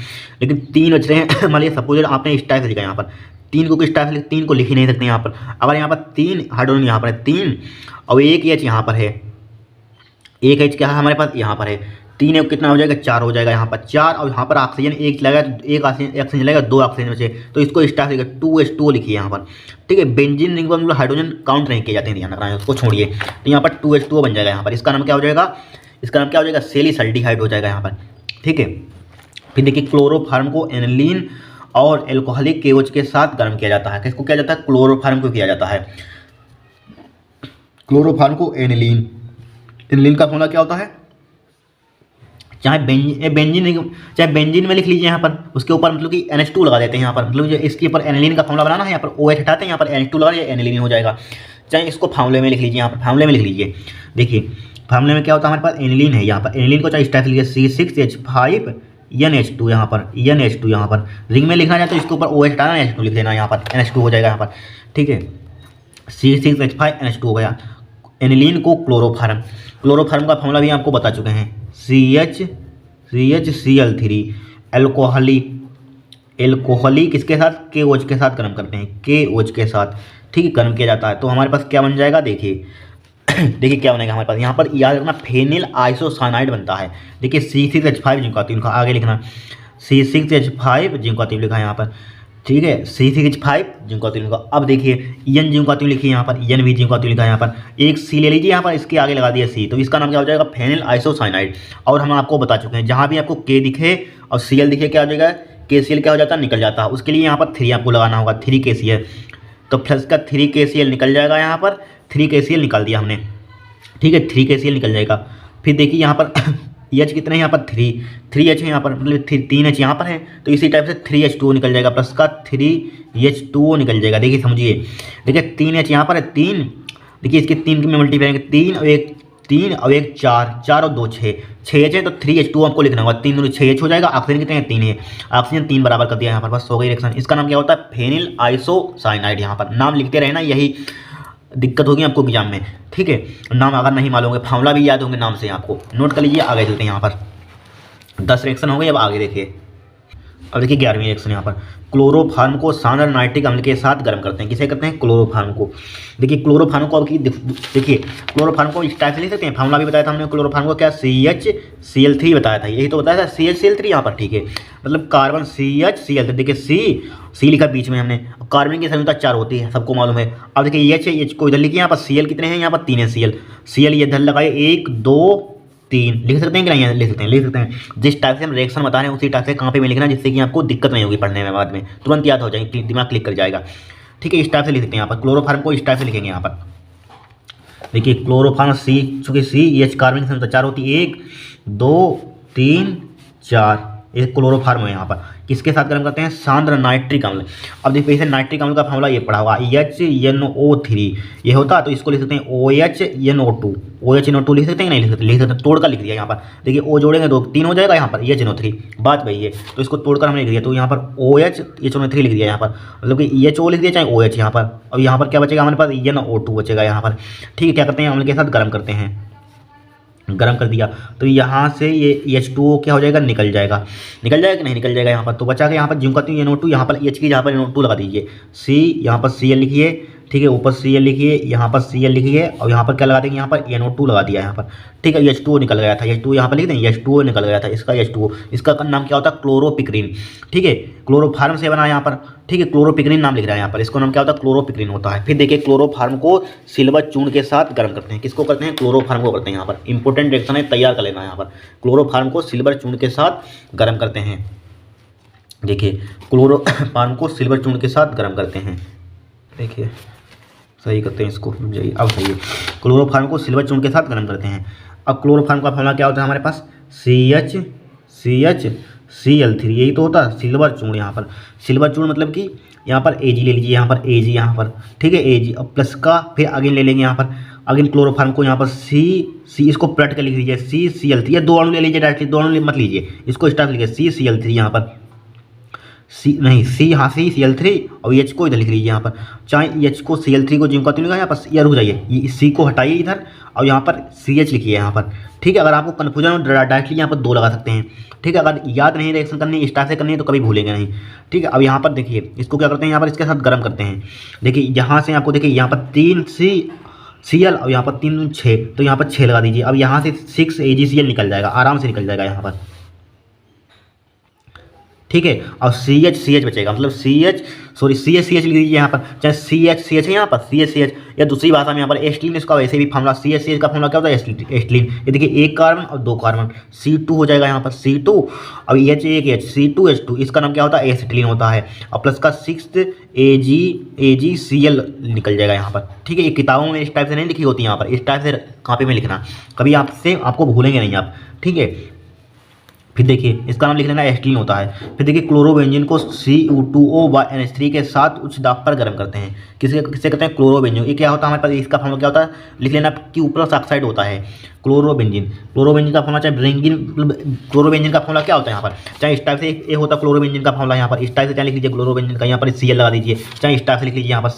लेकिन 3 बच रहे हैं मान लीजिए सपोज आपने इस टाइप से लिखा यहाँ पर, 3 को किस टाइप से 3 को लिख ही नहीं सकते यहाँ पर। अगर यहाँ पर 3 हाइड्रोजन यहाँ पर है 3 और एक एच यहाँ पर है, एक एच क्या है हमारे पास यहाँ पर है 3 एक कितना हो जाएगा 4 हो जाएगा यहाँ पर 4, और यहाँ पर ऑक्सीजन एक चलेगा तो एक ऑक्सीजन चलेगा 2 ऑक्सीजन बचे, तो इसको इस टाइप से 2H2O लिखिए यहाँ पर, ठीक है। बेंजीन रिंग पर हाइड्रोजन काउंट नहीं किए जाते हैं, ध्यान रखना है, उसको छोड़िए। तो यहाँ पर 2H2O बन जाएगा यहाँ पर, इसका नाम क्या हो जाएगा, इसका नाम क्या हो जाएगा सेलिसल्डिहाइड हो जाएगा यहाँ पर, ठीक है। फिर देखिए क्लोरोफार्म को एनिलीन और एल्कोहलिक KOH के साथ गर्म किया जाता है। किसको किया जाता है, क्लोरोफार्म को किया जाता है। क्लोरोफार्म को एनिलीन, एनिलीन का फॉर्मूला क्या होता है, चाहे बेंजीन में लिख लीजिए यहाँ पर, उसके ऊपर मतलब कि NH2 लगा देते हैं यहाँ पर, मतलब इसके ऊपर एनिलीन का फॉर्मूला बनाना है, यहाँ पर OH हटाते हैं, यहाँ पर NH2 लगा दिया एनिलीन हो जाएगा। चाहे इसको फार्मूले में लिख लीजिए, यहाँ पर फार्मूले में लिख लीजिए। देखिए फार्मूले में क्या होता है हमारे पास एनिलीन है, यहाँ पर एनिलीन को चाहे इस टाइप से लिखिए C6H5NH2 यहाँ पर, NH2 यहाँ पर रिंग में लिखना है तो इसके ऊपर OH हटाना NH2 लिख देना, यहाँ पर NH2 हो जाएगा यहाँ पर, ठीक है। C6H5NH2 हो गया। एनिलीन को क्लोरोफार्म, क्लोरोफार्म का फॉर्मूला भी आपको बता चुके हैं, CHCl3 एल्कोहली किसके साथ, KOH के साथ गर्म करते हैं, KOH के साथ, ठीक है, गर्म किया जाता है। तो हमारे पास क्या बन जाएगा, देखिए देखिए क्या बनेगा हमारे पास, यहाँ पर याद रखना फेनिल आइसोसाइनाइड बनता है। देखिए C6H5 जिंक आती है, उनका आगे लिखना C6H5 जिंक आती लिखा है यहाँ पर, ठीक है, C6H5 जिंक आती लिखा। अब देखिए N जिंक आती लिखी है यहाँ पर, N भी जिंक आती लिखा है यहाँ पर, एक C ले लीजिए यहाँ पर, इसके आगे लगा दिया C, तो इसका नाम क्या हो जाएगा फेनिल आइसोसाइनाइड। और हम आपको बता चुके हैं जहाँ भी आपको K दिखे और Cl दिखे क्या हो जाएगा, KCl क्या हो जाता है, निकल जाता है। उसके लिए यहाँ पर 3 आपको लगाना होगा, 3KCl, तो प्लस का 3KCl निकल जाएगा यहाँ पर, 3KCl निकाल दिया हमने, ठीक है, 3KCl निकल जाएगा। फिर देखिए यहाँ पर H कितने हैं यहाँ पर 3H है यहाँ पर, मतलब 3H यहाँ पर है, तो इसी टाइप से 3H2O निकल जाएगा, प्लस का 3H2O निकल जाएगा। देखिए समझिए, देखिए 3H यहाँ पर है 3, देखिए इसके 3 में मल्टीप्लाई करेंगे 3 और एक 4 और 2 6H है, तो 3H2O आपको लिखना होगा, 3 दूनी 6H हो जाएगा। ऑक्सीजन कितने हैं 3 है, ऑक्सीजन 3 बराबर कर दिया यहाँ पर, बस हो गई रिएक्शन। इसका नाम क्या होता है, फेनिल आइसोसाइनाइड। यहाँ पर नाम लिखते रहना, यही दिक्कत होगी आपको एग्जाम में, ठीक है। नाम अगर नहीं मालूम होंगे, फार्मूला भी याद होंगे, नाम से आपको नोट कर लीजिए। आगे चलते हैं, यहाँ पर 10 रिएक्शन हो गई, अब आगे देखिए। अब देखिए 11वीं रिएक्शन यहाँ पर, क्लोरोफार्म को सांद्र नाइट्रिक अम्ल के साथ गर्म करते हैं। किसे करते हैं, क्लोरोफार्म को। देखिए क्लोरोफार्म को अब देखिए क्लोरोफार्म को इस टाइप से लिख सकते हैं, फार्मूला भी बताया था हमने क्लोरोफार्म को, क्या CHCl3 बताया था, यही तो बताया था CHCl3 यहाँ पर, ठीक है, मतलब कार्बन CHCl3। देखिए C लिखा बीच में हमने, कार्बन की संयुक्ता 4 होती है, सबको मालूम है। अब देखिए H को इधर लिखिए, यहाँ पर Cl कितने हैं, यहाँ पर 3 है Cl ये इधर लगाए 1 2 3, लिख सकते हैं कि नहीं, लिख सकते हैं। जिस टाइप से हम रिएक्शन बता रहे हैं उसी टाइप से कहाँ पे में लिखना, जिससे कि आपको दिक्कत नहीं होगी पढ़ने में, बाद में तुरंत याद हो जाएगी, दिमाग क्लिक कर जाएगा, ठीक है। इस टाइप से लिख सकते हैं यहाँ पर, क्लोरोफार्म को इस टाइप से लिखेंगे यहाँ पर। देखिए क्लोरोफार्म चूँकि CH कार्बन की संख्या 4 होती है, 1 2 3 4, ये क्लोरोफार्म है यहाँ पर। किसके साथ गर्म करते हैं, सांद्र नाइट्रिक अम्ल। अब देखिए इसे नाइट्रिक अम्ल का फॉर्मूला ये पढ़ा हुआ HNO3 ये होता है, तो इसको लिख सकते हैं OHNO2 लिख सकते हैं, नहीं लिख सकते, तोड़कर लिख दिया यहाँ पर। देखिए O जोड़ेंगे तो 3 हो जाएगा यहाँ पर, HNO3, बात वही है, तो इसको तोड़कर हमने लिख दिया, तो यहाँ पर OHNO3 लिख दिया यहाँ पर, मतलब कि HO लिख दिया चाहे OH यहाँ पर। अब यहाँ पर क्या बचेगा हमारे पास, NO2 बचेगा यहाँ पर, ठीक है। क्या करते हैं, अम्ल के साथ गर्म करते हैं, गर्म कर दिया तो यहाँ से ये H2O क्या हो जाएगा, निकल जाएगा कि नहीं निकल जाएगा यहाँ पर। तो बचा के यहाँ पर जिंक आती है NO2, यहाँ पर H की जहाँ पर NO2 लगा दीजिए, C यहाँ पर Cl लिखिए, ठीक है, ऊपर Cl लिखिए, यहाँ पर Cl लिखिए, और यहाँ पर क्या लगा देंगे, यहाँ पर NO2 लगा दिया यहाँ पर, ठीक है। H2O निकल गया था, H2O यहाँ पर लिख देंगे, H2O निकल गया था, इसका H2O, इसका नाम क्या होता है, क्लोरोपिक्रीन, ठीक है। क्लोरोफार्म से बना यहाँ पर, ठीक है, क्लोरोपिक्रीन नाम लिख रहा है यहाँ पर, इसको नाम क्या होता है, क्लोरोपिक्रीन होता है। फिर देखिए क्लोरोफार्म को सिल्वर चूर्ण के साथ गर्म करते हैं। किसको करते हैं, क्लोरोफार्म को करते हैं। यहाँ पर इंपॉर्टेंट रिएक्शन है, तैयार कर लेना। यहाँ पर क्लोरोफार्म को सिल्वर चूर्ण के साथ गर्म करते हैं। देखिए क्लोरोफार्म को सिल्वर चूर्ण के साथ गर्म करते हैं, देखिए सही करते हैं इसको, जाइए अब सही है। क्लोरोफार्म को सिल्वर चूर्ण के साथ गर्म करते हैं। अब क्लोरोफार्म का फॉर्मूला क्या होता है हमारे पास, CHCl3, यही तो होता है सिल्वर चूर्ण। यहाँ पर सिल्वर चूर्ण मतलब कि यहाँ पर Ag ले लीजिए, यहाँ पर Ag यहाँ पर, ठीक है, Ag अब प्लस का फिर आगे ले लेंगे यहाँ पर, अगेन क्लोरोफार्म को यहाँ पर C इसको पलट कर लिख दीजिए CCl3, या 2 अणु ले लीजिए डायरेक्टली, 2 अणु मत लीजिए, इसको स्टार्ट लिखिए CCl3 यहाँ पर, हाँ CCl3 और H को इधर लिख लीजिए यहाँ पर, चाहे H को Cl3 को जिंक का यहाँ पर यार हो जाइए, C को हटाइए इधर और यहाँ पर CH लिखिए यहाँ पर, ठीक है, अगर आपको कन्फ्यूजन हो डायरेक्टली यहाँ पर 2 लगा सकते हैं। ठीक है, अगर याद नहीं रिएक्शन करनी स्टार्ट से करनी है तो कभी भूलेंगे नहीं। ठीक है, अब यहाँ पर देखिए इसको क्या करते हैं, यहाँ पर इसके साथ गर्म करते हैं। देखिए यहाँ से आपको देखिए यहाँ पर 3 CL और यहाँ पर 3 6, तो यहाँ पर 6 लगा दीजिए। अब यहाँ से 6 AgCl निकल जाएगा, आराम से निकल जाएगा यहाँ पर। ठीक है, और CH बचेगा, मतलब CH लिख दीजिए यहाँ पर, चाहे CH है यहाँ पर CH, या दूसरी भाषा में यहाँ पर एस्टिलीन, इसका वैसे भी फॉर्मूला CH का फॉर्मूला क्या होता है एस्टिलीन। ये देखिए 1 कार्बन और 2 कार्बन, C2 हो जाएगा यहाँ पर C2, अब H C2H2, इसका नाम क्या होता है एसिटिलीन होता है, और प्लस का 6 AgCl निकल जाएगा यहाँ पर। ठीक है, ये किताबों में इस टाइप से नहीं लिखी होती, यहाँ पर इस टाइप से कॉपी में लिखना, कभी आपको भूलेंगे नहीं आप। ठीक है, फिर देखिए इसका नाम लिख लेना एस्टिलीन होता है। फिर देखिए क्लोरोबेंजीन को CU2O/NH3 के साथ उच्च दाब पर गर्म करते हैं। किससे कहते हैं क्लोरोबेंजीन। ये क्या होता है हमारे पास, इसका फॉर्मूला क्या होता है लिख लेना, Q+ ऑक्साइड होता है क्लोरोबेंजीन का फॉर्मूला, चाहे क्लोरोबेंजीन का फॉर्मूला क्या होता है यहाँ पर, चाहे इस टाइप से ए होता है क्लोरोबेंजीन का फॉर्मूला, यहाँ पर इस टाइप से चाहे लिख लीजिए क्लोरोबेंजीन का, यहाँ पर Cl लगा दीजिए, चाहे इस टाइप से लिख लीजिए यहाँ पर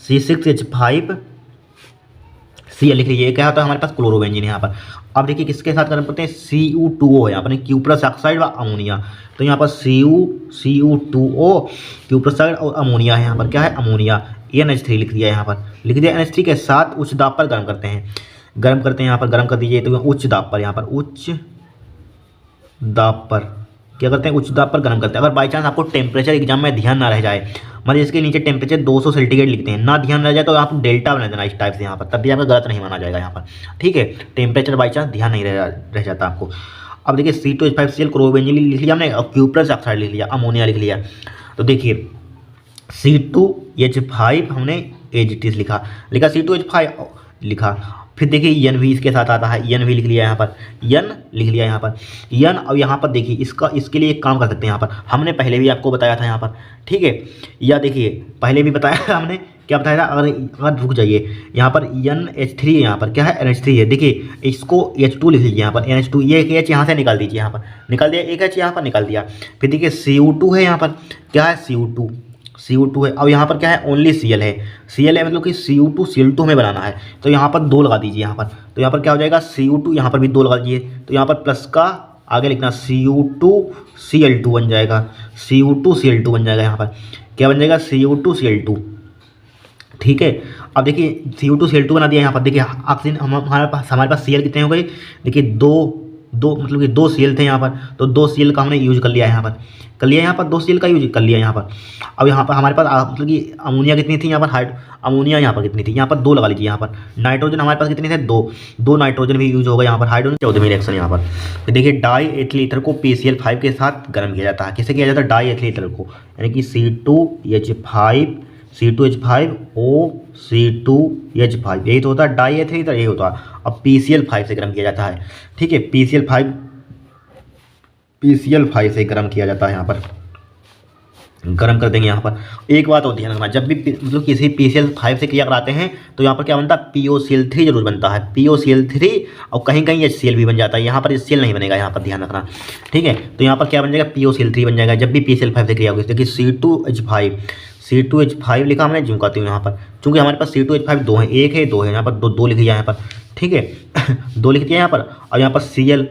C6H5Cl लिख लीजिए। क्या होता है हमारे पास क्लोरोबेंजीन यहाँ पर। अब देखिए किसके साथ गर्म करते हैं, CU2O है यहाँ पर Q+ ऑक्साइड व अमोनिया, तो यहाँ पर CU2O Q+ ऑक्साइड और अमोनिया है, यहाँ पर क्या है अमोनिया, NH3 लिख दिया यहाँ पर, लिख दिया NH3 के साथ उच्च दाब पर गर्म करते हैं यहाँ पर, गर्म कर दीजिए। तो उच्च दाब पर, यहाँ पर उच्च दाब पर क्या करते हैं, उच्च दाब पर गर्म करते हैं। अगर बाई चांस आपको टेम्परेचर एग्जाम में ध्यान ना रह जाए, मतलब इसके नीचे टेम्परेचर 200 सेंटीग्रेड लिखते हैं, ना ध्यान रह जाए तो आप डेल्टा बना देना इस टाइप से यहाँ पर, तब भी आपका गलत नहीं माना जाएगा यहाँ पर। ठीक है, टेम्परेचर बाई चांस ध्यान नहीं रह जाता आपको। अब देखिए C2H5Cl क्लोरोबेंजीन लिख लिया हमने, और Q+ ऑक्साइड लिख लिया, अमोनिया लिख लिया। तो देखिए C2H5 हमने AgTs लिखा C2H5 लिखा। फिर देखिए N भी इसके साथ आता है, N भी लिख लिया यहाँ पर, N लिख लिया यहाँ पर N। और यहाँ पर देखिए इसके लिए एक काम कर सकते हैं यहाँ पर, हमने पहले भी आपको बताया था यहाँ पर। ठीक है, या देखिए पहले भी बताया था हमने, क्या बताया था, अगर रुक जाइए यहाँ पर NH3 यहाँ पर क्या है NH3 है। देखिए इसको H2 लिख लीजिए यहाँ पर NH2, ये एक H यहाँ से निकाल दीजिए, यहाँ पर निकाल दिया, एक H यहाँ पर निकाल दिया। फिर देखिए CO2 है यहाँ पर, क्या है CO2 है। अब यहाँ पर क्या है ओनली Cl है, मतलब कि Cl2 हमें बनाना है, तो यहाँ पर 2 लगा दीजिए यहाँ पर। तो यहाँ पर क्या हो जाएगा CO2, यहाँ पर भी 2 लगा दीजिए, तो यहाँ पर प्लस का आगे लिखना Cu2Cl2 बन जाएगा, Cu2Cl2 बन जाएगा। यहाँ पर क्या बन जाएगा Cu2Cl2। ठीक है, अब देखिए Cu2Cl2 बना दिया यहाँ पर। देखिए ऑक्सीजन हमारे पास Cl कितने हो गए, देखिए दो मतलब कि 2 Cl थे यहाँ पर, तो 2 Cl का हमने यूज कर लिया यहाँ पर, 2 Cl का यूज कर लिया यहाँ पर। अब यहाँ पर हमारे पास मतलब कि अमोनिया कितनी थी यहाँ पर, अमोनिया यहाँ पर कितनी थी, यहाँ पर 2 लगा लीजिए। यहाँ पर नाइट्रोजन हमारे पास कितने थे, 2 नाइट्रोजन भी यूज होगा यहाँ पर, हाइड्रोजन 14वीं रिएक्शन यहाँ पर। तो देखिए डाई एथिल ईथर को PCl5 के साथ गर्म किया जाता है। किससे किया जाता है, डाई एथिल ईथर को, यानी कि C2H5O C2H5, यही तो होता है डाई एथिल ईथर, यही होता है। अब PCl5 से गर्म किया जाता है। ठीक है, PCl5 से गर्म किया जाता है, यहाँ पर गर्म कर देंगे। यहाँ पर एक बात होती है ना, जब भी मतलब किसी PCl5 से क्रिया कराते हैं तो यहाँ पर क्या बनता है, POCl3 जरूर बनता है, POCl3, और कहीं कहीं HCl भी बन जाता है, यहाँ पर HCl नहीं बनेगा, यहाँ पर ध्यान रखना। ठीक है, तो यहाँ पर क्या बन जाएगा, POCl3 बन जाएगा जब भी PCl5 से क्रिया होगी। देखिए C2H5 लिखा हमने, जूम करते हुए यहाँ पर, चूंकि हमारे पास C2H5 2 है, 1 है 2 है, यहाँ पर 2 लिख दिया यहाँ पर। ठीक है 2 लिख दिया यहाँ पर। और यहाँ पर Cl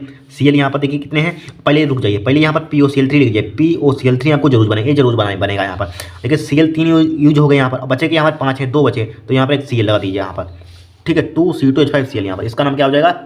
यहाँ पर देखिए कितने हैं, पहले रुक जाइए, पहले यहाँ पर POCl3 लिख दीजिए, POCl3 आपको जरूर बनेगा, ये जरूर बनेगा यहाँ पर। देखिए Cl 3 यूज हो गए यहाँ पर, अब बचे कि यहाँ पर 5 है, 2 बचे, तो यहाँ पर एक Cl लगा दीजिए यहाँ पर। ठीक है, 2 C2H5Cl यहाँ पर, इसका नाम क्या हो जाएगा,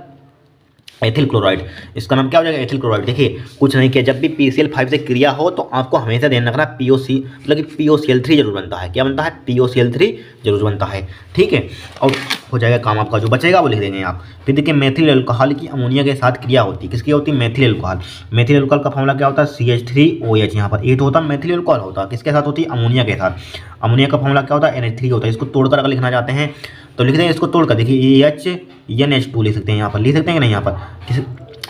एथिल क्लोराइड। इसका नाम क्या हो जाएगा, एथिल क्लोराइड। देखिए कुछ नहीं किया, जब भी PCl5 से क्रिया हो तो आपको हमेशा ध्यान रखना मतलब कि POCl3 जरूर बनता है। क्या बनता है, POCl3 जरूर बनता है। ठीक है, और हो जाएगा काम आपका, जो बचेगा वो लिख देंगे आप। फिर देखिए मेथिल अल्कोहल की अमोनिया के साथ क्रिया होती है, किसकी होती है, मेथिल अल्कोहल। मेथिल अल्कोहल का फॉर्मूला क्या होता है, CH3OH, यहाँ पर 8 होता है, मेथिल अल्कोहल होता है, किसके साथ होती है, अमोनिया के साथ। अमोनिया का फॉर्मूला क्या होता है, NH3 होता है। इसको तोड़कर अगर लिखना चाहते हैं तो लिख देंगे, इसको तोड़कर देखिए NH2 लिख सकते हैं, यहाँ पर लिख सकते हैं कि नहीं, यहाँ पर।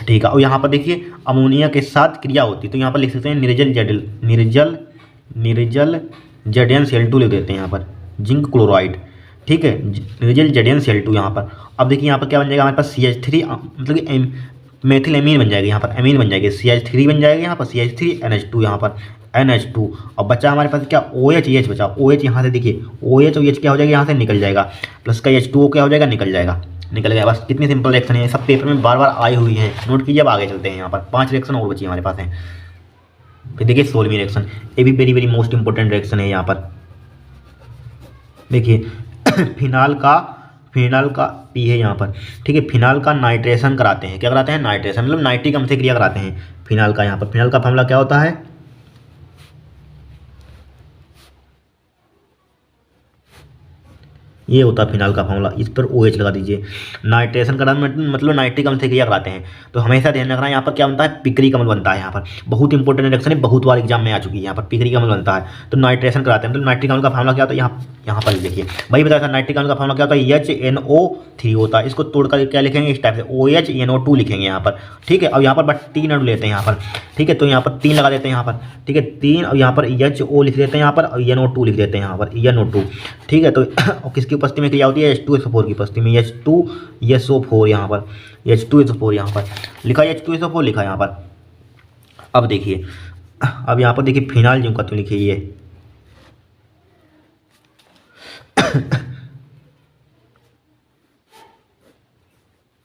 ठीक है, और यहाँ पर देखिए अमोनिया के साथ क्रिया होती है, तो यहाँ पर लिख सकते हैं निर्जल ZnCl2 लिख देते हैं यहाँ पर, जिंक क्लोराइड। ठीक है, निर्जल ZnCl2 यहाँ पर। अब देखिए यहाँ पर क्या बन जाएगा हमारे पास, CH3 मतलब कि मेथिल एमीन बन जाएगी, यहाँ पर एमीन बन जाएगी, CH3 बन जाएगा यहाँ पर, CH3NH2 यहाँ पर NH2। और बचा हमारे पास क्या, OH बचा, OH यहाँ से देखिए OH और H क्या हो जाएगा, यहाँ से निकल जाएगा, प्लस का H2O क्या हो जाएगा, निकल जाएगा। निकल गया। बस कितनी सिंपल रिएक्शन है, सब पेपर में बार बार आई हुई है, नोट कीजिए। अब आगे चलते हैं, यहाँ पर 5 रिएक्शन और बची हमारे पास हैं। फिर देखिए 16वीं रिएक्शन, ये भी very very most important reaction है। यहाँ पर देखिए फिनाल का पी है यहाँ पर, ठीक है। फिनाल का नाइट्रेशन कराते हैं, क्या कराते हैं? नाइट्रेशन, मतलब नाइट्रिक अम्ल से क्रिया कराते हैं फिनाल का। यहाँ पर फिनाल का फॉर्मूला क्या होता है? ये होता है फिनाल का फॉर्मूला, इस पर OH लगा दीजिए। नाइट्रेशन का मतलब नाइट्रिक अम्ल से क्रिया कराते हैं, तो हमेशा ध्यान रखना यहाँ पर क्या बनता है? पिक्रिक अम्ल बनता है। यहाँ पर बहुत इंपॉर्टेंट रिएक्शन है, बहुत बार एग्जाम में आ चुकी है। यहाँ पर पिक्रिक अम्ल बनता है, तो नाइट्रेशन कराते हैं। तो नाइट्रिक अम्ल का फॉर्मूला क्या होता है? यहाँ पर देखिए, भाई बताया था नाइट्रिक अम्ल का फॉर्मूला क्या होता है? HNO3 होता है। इसको तोड़कर क्या लिखेंगे? इस टाइप से OHNO2 लिखेंगे यहाँ पर, ठीक है। अब यहाँ पर बस 3 अणु लेते हैं यहाँ पर, ठीक है। तो यहाँ पर 3 लगा देते हैं यहाँ पर, ठीक है 3। और यहाँ पर HO लिख देते हैं यहाँ पर, और NO2 लिख देते हैं यहाँ पर, NO2, ठीक है। तो किसकी उपस्थिति में क्रिया होती है? H2SO4 की उपस्थिति में, H2SO4 यहाँ पर, H2SO4 यहाँ पर लिखा, H2SO4 लिखा यहाँ पर। अब देखिए, अब यहाँ पर देखिए फिनाइल जिंक का तो लिखिए ये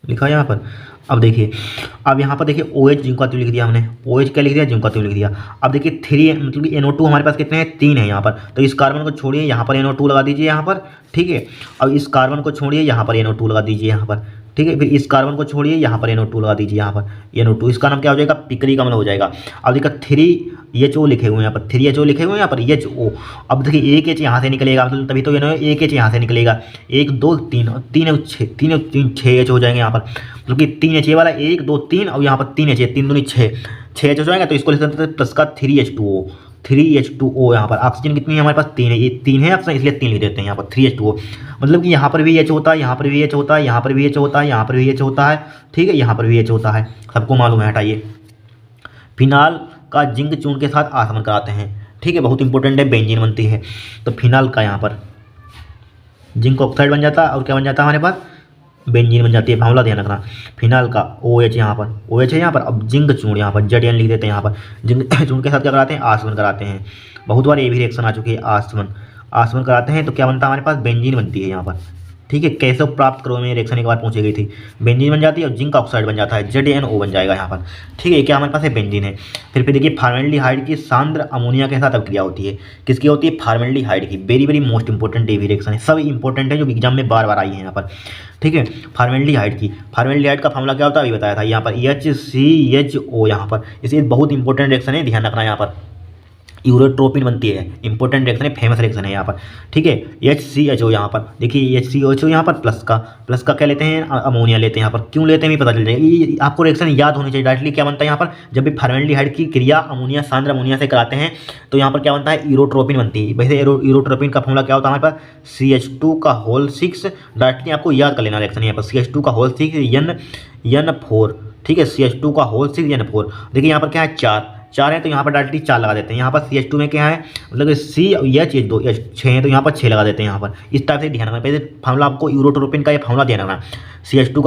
लिखा यहाँ पर। अब देखिए, अब यहाँ पर देखिए OH जिंक का तो लिख दिया हमने, OH क्या लिख दिया? जिंक का तो लिख दिया। अब देखिए 3 मतलब कि NO2 हमारे पास कितने हैं? 3 है यहाँ पर। तो इस कार्बन को छोड़िए, यहाँ पर NO2 लगा दीजिए यहाँ पर, ठीक है। अब इस कार्बन को छोड़िए, यहाँ पर NO2 लगा दीजिए यहाँ पर, ठीक है। फिर इस कार्बन को छोड़िए, यहाँ पर NO2 लगा दीजिए यहाँ पर, NO2। इसका नाम क्या हो जाएगा? पिक्रिक अम्ल हो जाएगा। अब देखिए 3HO लिखे हुए हैं यहाँ पर, 3HO लिखे हुए हैं यहाँ पर, HO। अब देखिए एक H यहाँ से निकलेगा, मतलब तभी तो एक H यहाँ से निकलेगा, 1 2 3 6 H हो जाएंगे यहाँ पर, मतलब कि 3 H वाला 1 2 3, और यहाँ पर 3 H, 3 दूनी 6 H हो जाएगा। तो इसको लिख सकते हैं प्लस का 3H2O यहाँ पर। ऑक्सीजन कितनी है हमारे पास? 3 है, ये 3 है ऑक्सीजन, इसलिए 3 लिख देते हैं यहाँ पर 3H2O। मतलब कि यहाँ पर भी H होता है, यहाँ पर भी H होता है, यहाँ पर भी H होता है, यहाँ पर भी H होता है, ठीक है। यहाँ पर भी H होता है, सबको मालूम है। हटाइए, फिनाल का जिंक चूर्ण के साथ आसमन कराते हैं, ठीक है। बहुत इंपॉर्टेंट है, बेंजीन बनती है। तो फिनाल का यहाँ पर जिंक ऑक्साइड बन जाता है, और क्या बन जाता है हमारे पास? बेंजीन बन जाती है। फॉर्मूला ध्यान रखना, फिनाल का OH यहाँ पर, OH है यहाँ पर। अब जिंक चूर्ण यहाँ पर ZN लिख देते हैं यहाँ पर। जिंक चूर्ण के साथ क्या कराते हैं? आसमन कराते हैं। बहुत बार ये भी रिएक्शन आ चुकी है, आसमन कराते हैं। तो क्या बनता है हमारे पास? बेंजीन बनती है यहाँ पर, ठीक है। कैसे प्राप्त करो में रिएक्शन एक बार पूछी गई थी। बेंजीन बन जाती है और जिंक ऑक्साइड बन जाता है, ZNO बन जाएगा यहाँ पर, ठीक है। क्या हमारे पास है? बेंजीन है। फिर देखिए फॉर्मेल्डिहाइड की सांद्र अमोनिया के साथ अभिक्रिया होती है। किसकी होती है? फॉर्मेल्डिहाइड की। वेरी वेरी मोस्ट इंपॉर्टेंट ये भी रिएक्शन है, सब इंपॉर्टेंट है जो एग्जाम में बार बार आई है यहाँ पर, ठीक है। फॉर्मेल्डिहाइड का फॉर्मूला क्या होता है? अभी बताया था यहाँ पर, HCHO यहाँ पर। इसे बहुत इंपॉर्टेंट रिएक्शन है, ध्यान रखना। यहाँ पर यूरोट्रोपिन बनती है, इंपॉर्टेंट रिएक्शन है, फेमस रिएक्शन है यहाँ पर, ठीक है। HCHO यहाँ पर देखिए, HCHO यहाँ पर प्लस का क्या लेते हैं? अमोनिया लेते हैं यहाँ पर। क्यों लेते हैं भी पता चल जाएगा, ये आपको रिएक्शन याद होनी चाहिए। डायरेक्टली क्या बनता है यहाँ पर? जब भी फॉर्मेल्डिहाइड की क्रिया सांद्र अमोनिया से कराते हैं, तो यहाँ पर क्या बनता है? यूरोट्रोपिन बनती है। वैसे यूरोट्रोपिन का फॉर्मूला क्या होता है हमारे पास? CH2 डायरेक्टली आपको याद कर लेना रिएक्शन यहाँ पर, CH2 N4, ठीक है। CH2 N4। देखिए यहाँ पर क्या है? 4 है, तो यहाँ पर डायरेक्टली 4 लगा देते हैं। यहाँ पर CH2 में क्या है? मतलब C और H2 6 है, तो यहाँ पर 6 लगा देते हैं यहाँ पर। इस टाइप से ध्यान रखना। पहले फॉर्मूला आपको यूरोट्रोपिन का ये फॉर्मूला ध्यान रखना, CH2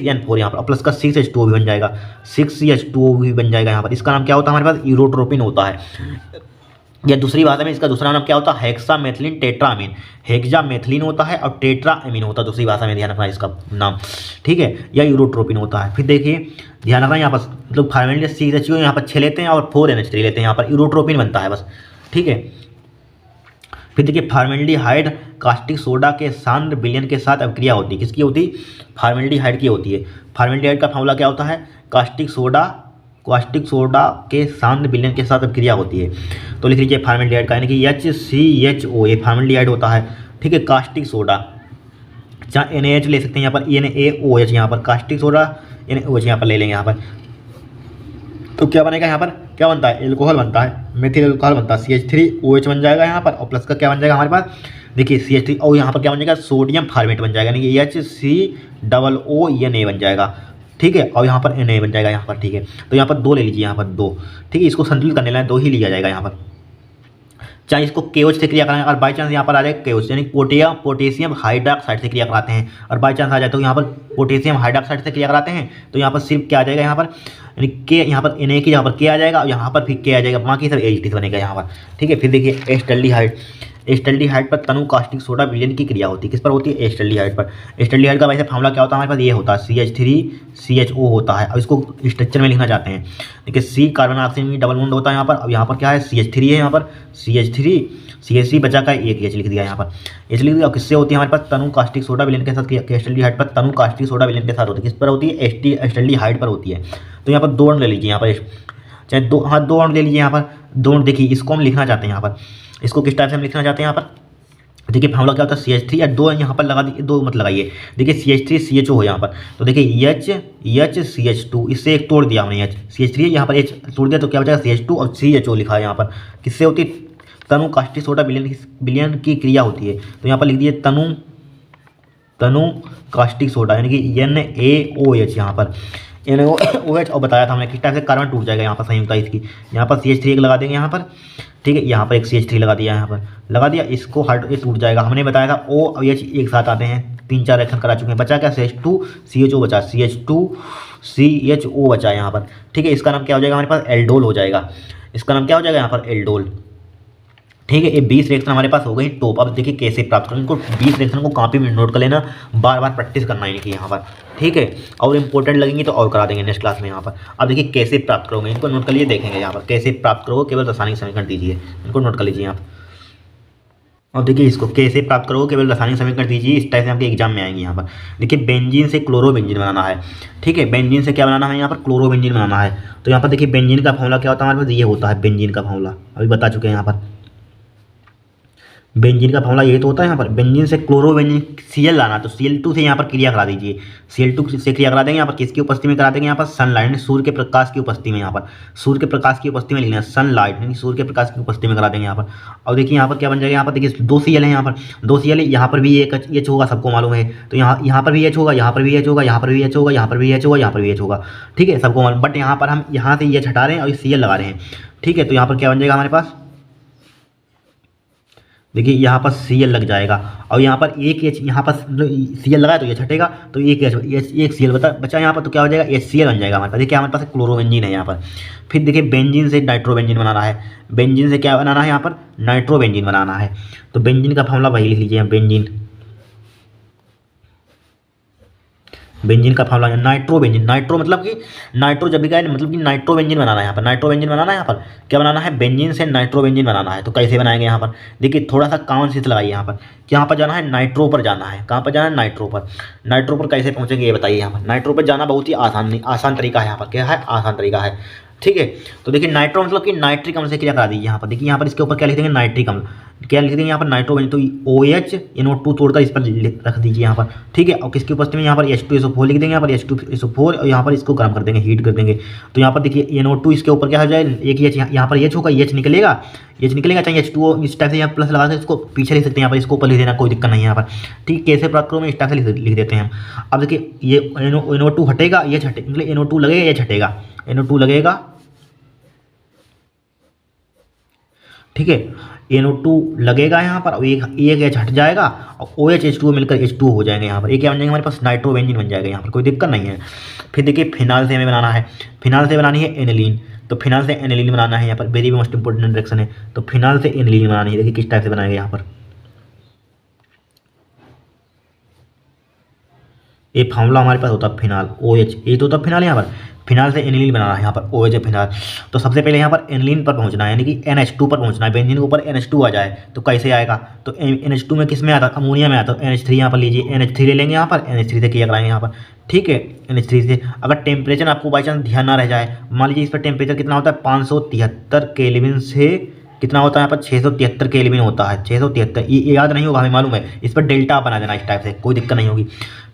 N4 यहाँ पर, प्लस का 6H2O भी बन जाएगा, 6CH2O भी बन जाएगा यहाँ पर। इसका नाम क्या होता है हमारे पास? यूरोट्रोपिन होता है। या दूसरी भाषा में इसका दूसरा नाम क्या होता है? Hexamethylene tetrammine. हेक्सामेथिलीन होता है और टेट्रामीन होता है दूसरी भाषा में, ध्यान रखना इसका नाम, ठीक है। या यूरोट्रोपिन होता है। फिर देखिए ध्यान रखना, यहाँ पर मतलब फॉर्मेल्डिहाइड CHO यहाँ पर 6 लेते हैं और 4NH3 लेते हैं, यहाँ पर यूरोट्रोपिन बनता है बस, ठीक है। फिर देखिए फॉर्मेल्डिहाइड कास्टिक सोडा के सांद्र विलयन के साथ अभिक्रिया होती है। किसकी होती है? फॉर्मेल्डिहाइड की होती है। फॉर्मेल्डिहाइड का फॉर्मूला क्या होता है? कास्टिक सोडा के सांद्र विलयन के साथ अभिक्रिया होती है। तो लिख लीजिए फॉर्मेल्डिहाइड का, यानी कि HCHO ये फॉर्मेल्डिहाइड होता है, ठीक है। कास्टिक सोडा, चाहे NaH ले सकते हैं यहाँ पर, NaOH यहाँ पर, कास्टिक सोडा NaOH यहाँ पर ले लेंगे यहाँ पर। तो क्या बनेगा यहाँ पर? क्या बनता है? एल्कोहल बनता है, मेथिल एल्कोहल बनता है, CH3OH बन जाएगा यहाँ पर, और प्लस का क्या बन जाएगा हमारे पास? देखिए CH3, और यहाँ पर क्या बन जाएगा? सोडियम फार्मेट बन जाएगा, यानी कि HCOO बन जाएगा, ठीक है। और यहाँ पर Na बन जाएगा यहाँ पर, ठीक है। तो यहाँ पर 2 ले लीजिए, यहाँ पर 2, ठीक है। इसको संतुलित करने लाए 2 ही लिया जाएगा यहाँ पर, चाहे इसको KOH से क्रिया कराएं, और बाई चांस यहाँ पर आ जाए KOH, यानी पोटेशियम हाइड्रोक्साइड से क्रिया कराते हैं, और बाई चांस आ जाए तो यहाँ पर पोटेशियम हाइड्रोक्साइड से क्रिया कराते हैं, तो यहाँ पर सिर्फ क्या आ जाएगा यहाँ पर? यानी के यहाँ पर Na की यहाँ पर K आ जाएगा, और यहाँ पर फिर K आ जाएगा, बाकी सब H बनेगा यहाँ पर, ठीक है। फिर देखिए एस्टल्डिहाइड पर तनु कास्टिक सोडा विलयन की क्रिया होती है। किस पर होती है? एस्टल्डिहाइड पर। एस्टल्डिहाइड का वैसे फार्मूला क्या होता है हमारे पास? ये होता है CH3CHO होता है। अब इसको स्ट्रक्चर में लिखना चाहते हैं। देखिए C कार्बन ऑक्सीजन की डबल बॉन्ड होता है यहाँ पर। अब यहाँ पर क्या है? CH3 है यहाँ पर, CH3 बचा का एक H लिख दिया यहाँ पर, H लिख दिया। किससे होती है हमारे पास? तनु कास्टिक सोडा विलयन के साथ। एस्टल्डिहाइड पर तनु कास्टिक सोडा विलयन के साथ होती है। किस पर होती है? एस्टल्डिहाइड पर होती है। तो यहाँ पर 2 अणु ले लीजिए यहाँ पर, चाहे 2, हाँ 2 अणु ले लीजिए यहाँ पर, 2 अणु। देखिए इसको हम लिखना चाहते हैं यहाँ पर, इसको किस टाइप से हम लिखना चाहते हैं यहाँ पर? देखिए फार्मूला क्या होता है? CH3 या 2 यहाँ पर लगा दीजिए, 2 मत लगाइए। देखिए CH3CHO हो यहाँ पर, तो देखिए HCH2, इससे एक तोड़ दिया हमने, CH3 यहाँ पर H तोड़ दिया तो क्या बचेगा? CH2 और CHO लिखा है यहाँ पर। किससे होती है? तनु कास्टिक सोडा विलयन की क्रिया होती है। तो यहाँ पर लिख दिए तनु कास्टिक सोडा, यानी कि NaOH यहाँ पर, NaOH। और बताया था हमने किस टाइप से कार्बन टूट जाएगा यहाँ पर संयुक्ता इसकी। यहाँ पर CH3 एक लगा देंगे यहाँ पर, ठीक है। यहाँ पर एक CH3 लगा दिया, यहाँ पर लगा दिया, इसको हट ये टूट जाएगा। हमने बताया था O और H एक साथ आते हैं, 3-4 रिएक्शन करा चुके हैं। बचा क्या? CH2CHO बचा, CH2CHO बचा यहाँ पर, ठीक है। इसका नाम क्या हो जाएगा हमारे पास? एल्डोल हो जाएगा। इसका नाम क्या हो जाएगा यहाँ पर? एल्डोल, ठीक है। ये 20 रिएक्शन हमारे पास हो गई टॉप। अब देखिए कैसे प्राप्त करें इनको। 20 रिएक्शन को कॉपी में नोट कर लेना, बार बार प्रैक्टिस करना है इनकी यहाँ पर, ठीक है। और इंपॉर्टेंट लगेंगे तो और करा देंगे नेक्स्ट क्लास में यहाँ पर। अब देखिए कैसे प्राप्त करोगे, इनको नोट कर लिए, देखेंगे यहाँ पर कैसे प्राप्त करोगे। केवल रासायनिक समीकरण दीजिए, इनको नोट कर लीजिए आप। और देखिए इसको कैसे प्राप्त करोगे, केवल रासायनिक समीकरण दीजिए। इस टाइप से आपके एग्जाम में आएंगे यहाँ पर। देखिए बेंजीन से क्लोरोबेंजीन बनाना है, ठीक है। बेंजीन से क्या बनाना है? यहाँ पर क्लोरोबेंजीन बनाना है। तो यहाँ पर देखिए बेंजीन का फॉर्मूला क्या होता है हमारे पास? ये होता है बेंजीन का फॉर्मूला, अभी बता चुके हैं यहाँ पर। बेंजीन का फॉर्मूला यही तो होता है यहाँ पर। बेंजीन से क्लोरोबेंजीन Cl लाना, तो Cl2 से यहाँ पर क्रिया करा दीजिए। Cl2 से क्रिया करा देंगे यहाँ पर, किसकी उपस्थिति में करा देंगे? यहाँ पर सनलाइट, सूर्य के प्रकाश की उपस्थिति में। यहाँ पर सूर्य के प्रकाश की उपस्थिति में लिखना है सनलाइट, यानी सूर्य के प्रकाश की उपस्थिति में करा देंगे यहाँ पर। और देखिए यहाँ पर क्या बन जाएगा? यहाँ पर देखिए 2 Cl है यहाँ पर, 2 Cl है। यहाँ पर भी एक H होगा, सबको मालूम है। तो यहाँ पर भी H होगा, यहाँ पर भी H होगा, यहाँ पर भी H होगा, यहाँ पर भी H होगा, यहाँ पर भी H होगा, ठीक है, सबको मालूम। बट यहाँ पर हम यहाँ से H हटा रहे हैं और Cl लगा रहे हैं, ठीक है। तो यहाँ पर क्या बन जाएगा हमारे पास? देखिए यहाँ पर Cl लग जाएगा, और यहाँ पर एक H, यहाँ पर Cl लगाया तो ये छटेगा, तो एक Cl बचा यहाँ पर, तो क्या हो जाएगा? HCl बन जाएगा हमारे पास। देखिए हमारे पास क्लोरोबेंजीन है यहाँ पर। फिर देखिए बेंजीन से नाइट्रोबेंजीन बनाना है। बेंजीन से क्या बनाना है? यहाँ पर नाइट्रोबेंजीन बनाना है। तो बेंजीन का फॉर्मूला वही लिख लीजिए, बेंजीन का फॉर्मूला नाइट्रोबेंजीन। नाइट्रो मतलब कि नाइट्रो जब भी गए मतलब कि नाइट्रोबेंजीन बनाना है यहाँ पर। नाइट्रोबेंजीन बनाना है यहाँ पर, क्या बनाना है? बेंजीन से नाइट्रोबेंजीन बनाना है। तो कैसे बनाएंगे यहाँ पर? देखिए थोड़ा सा कॉमन सेंस लगाइए यहाँ पर, कि यहाँ पर जाना है नाइट्रो पर जाना है। कहाँ पर जाना है? नाइट्रो पर। नाइट्रो पर कैसे पहुँचेंगे ये बताइए। यहाँ पर नाइट्रो पर जाना बहुत ही आसान तरीका है। यहाँ पर क्या है? आसान तरीका है, ठीक है। तो देखिए नाइट्रो मतलब कि नाइट्रिक अम्ल से क्रिया करा दीजिए यहाँ पर। देखिए यहाँ पर इसके ऊपर क्या लिख देंगे? नाइट्रिक अम्ल। क्या लिख देंगे यहाँ पर? नाइट्रोबेंजीन। तो OH NO2 तोड़कर इस पर रख दीजिए यहाँ पर, ठीक है। और किसकी उपस्थिति में? यहाँ पर H2SO4 लिख देंगे यहाँ पर, H2SO4, और यहाँ पर इसको गर्म कर देंगे, हीट कर देंगे। तो यहाँ पर देखिए NO2 इसके ऊपर क्या हो जाए? एक H, यहाँ पर H होगा, H निकलेगा, चाहे H2O इस टाइप से यहाँ प्लस लगा के इसको पीछे लिख सकते हैं। यहाँ पर इसको ऊपर लिख देना, कोई दिक्कत नहीं है यहाँ पर, ठीक। कैसे प्राप्त करो? मैं इस टाइप से लिख देते हैं हम। अब देखिए ये NO2 हटेगा, ये हटेगा, मतलब NO2 लगेगा, ये हटेगा, NO2 लगेगा, ठीक है। NO2 लगेगा यहाँ पर, और एक H हट जाएगा, और OH H2O मिलकर H2O हो जाएंगे यहाँ पर। ये क्या बन जाएंगे हमारे पास? नाइट्रोबेंजीन बन जाएगा यहाँ पर, कोई दिक्कत नहीं है। फिर देखिए फिनाल से हमें बनाना है। फिनाल से बनानी है एनिलीन। तो फिनाल से एनिलीन बनाना है यहाँ पर, वेरी मोस्ट इंपॉर्टेंट रिएक्शन है। तो फिनाल से एनिलीन बनानी है। देखिए किस टाइप से बनाएंगे यहाँ पर। ये फार्मूला हमारे पास होता है फिनाल, OH, ये तो होता है फिनाल। यहाँ पर फिनाल से एनिलीन बनाना है यहाँ पर, OH फिनाल। तो सबसे पहले यहाँ पर एनिलीन पर पहुँचना है, यानी कि NH2 पर पहुँचना है। बेंजीन के ऊपर NH2 आ जाए तो कैसे आएगा? तो NH2 में किस में आता है? अमोनिया में आता है। NH3 यहाँ पर लीजिए, NH3 ले लेंगे यहाँ पर, NH3 से किया कराएंगे यहाँ पर, ठीक है। NH3 से अगर टेम्परेचर आपको बाई चांस ध्यान ना रह जाए, मान लीजिए इस पर टेम्परेचर कितना होता है? 573 केल्विन से कितना होता है यहाँ पर? 673 केल्विन होता है, 673। ये याद नहीं होगा, हमें मालूम है। इस पर डेल्टा बना देना इस टाइप से, कोई दिक्कत नहीं होगी,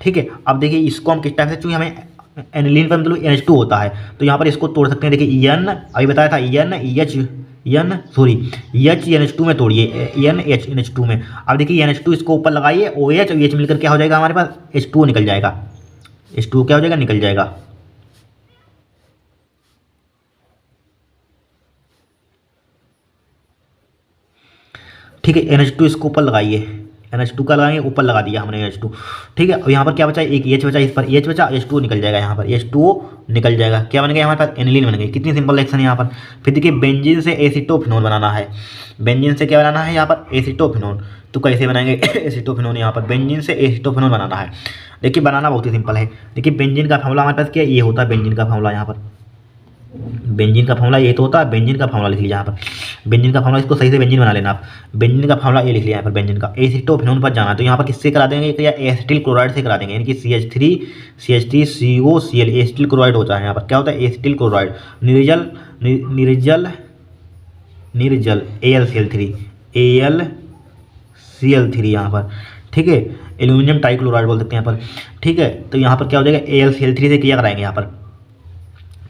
ठीक है। अब देखिए इसको हम किस टाइप से, चूँकि हमें एनिलीन पर मतलब NH2 होता है, तो यहाँ पर इसको तोड़ सकते हैं। देखिए N अभी बताया था, H NH2 में तोड़िए, NH NH2 में। अब देखिए NH2 इसको ऊपर लगाइए, OH और H मिलकर क्या हो जाएगा हमारे पास? H2O निकल जाएगा। H2O क्या हो जाएगा? निकल जाएगा, ठीक है। NH2 इसको ऊपर लगाइए, NH2 का लगाएंगे, ऊपर लगा दिया हमने NH2। ठीक है, और यहाँ पर क्या बचा, एक H बचा, इस पर H बचा, H2 निकल जाएगा, यहाँ पर H2O निकल जाएगा, क्या बन गया हमारे पास, एनिलीन बन गई। कितनी सिंपल रिएक्शन है यहाँ पर। फिर देखिए बेंजीन से एसीटोफिनोन बनाना है, बेंजीन से क्या बनाना है यहाँ पर, एसीटोफिनोन। तो कैसे बनाएंगे एसीटोफिनोन, यहाँ पर बेंजीन से एसीटोफिनोन बनाना है। देखिए बनाना बहुत ही सिंपल है। देखिए बेंजीन का फॉर्मूला हमारे पास क्या, ये होता है बेंजीन का फॉर्मूला, यहाँ पर बेंजीन का फॉर्मूला ये तो होता है, बेंजीन का फॉर्मूला लिख लिया यहाँ पर, बेंजीन का फॉर्मूला, इसको सही से बेंजीन बना लेना आप। बेंजीन का फॉर्मूला ये लिख लिया यहाँ पर, बेंजीन का। एसीटोफिनोन पर जाना है तो यहाँ पर किससे करा देंगे, या एसिटिल क्लोराइड से करा देंगे, यानी कि CH3COCl एसिटिल क्लोराइड होता है। यहाँ पर क्या होता है, एसिटिल क्लोराइड, निर्जल AlCl3 यहाँ पर। ठीक है, एल्यूमिनियम टाइक्लोराइड बोल सकते हैं यहाँ पर। ठीक है, तो यहाँ पर क्या हो जाएगा, AlCl3 से क्रिया कराएंगे यहाँ पर।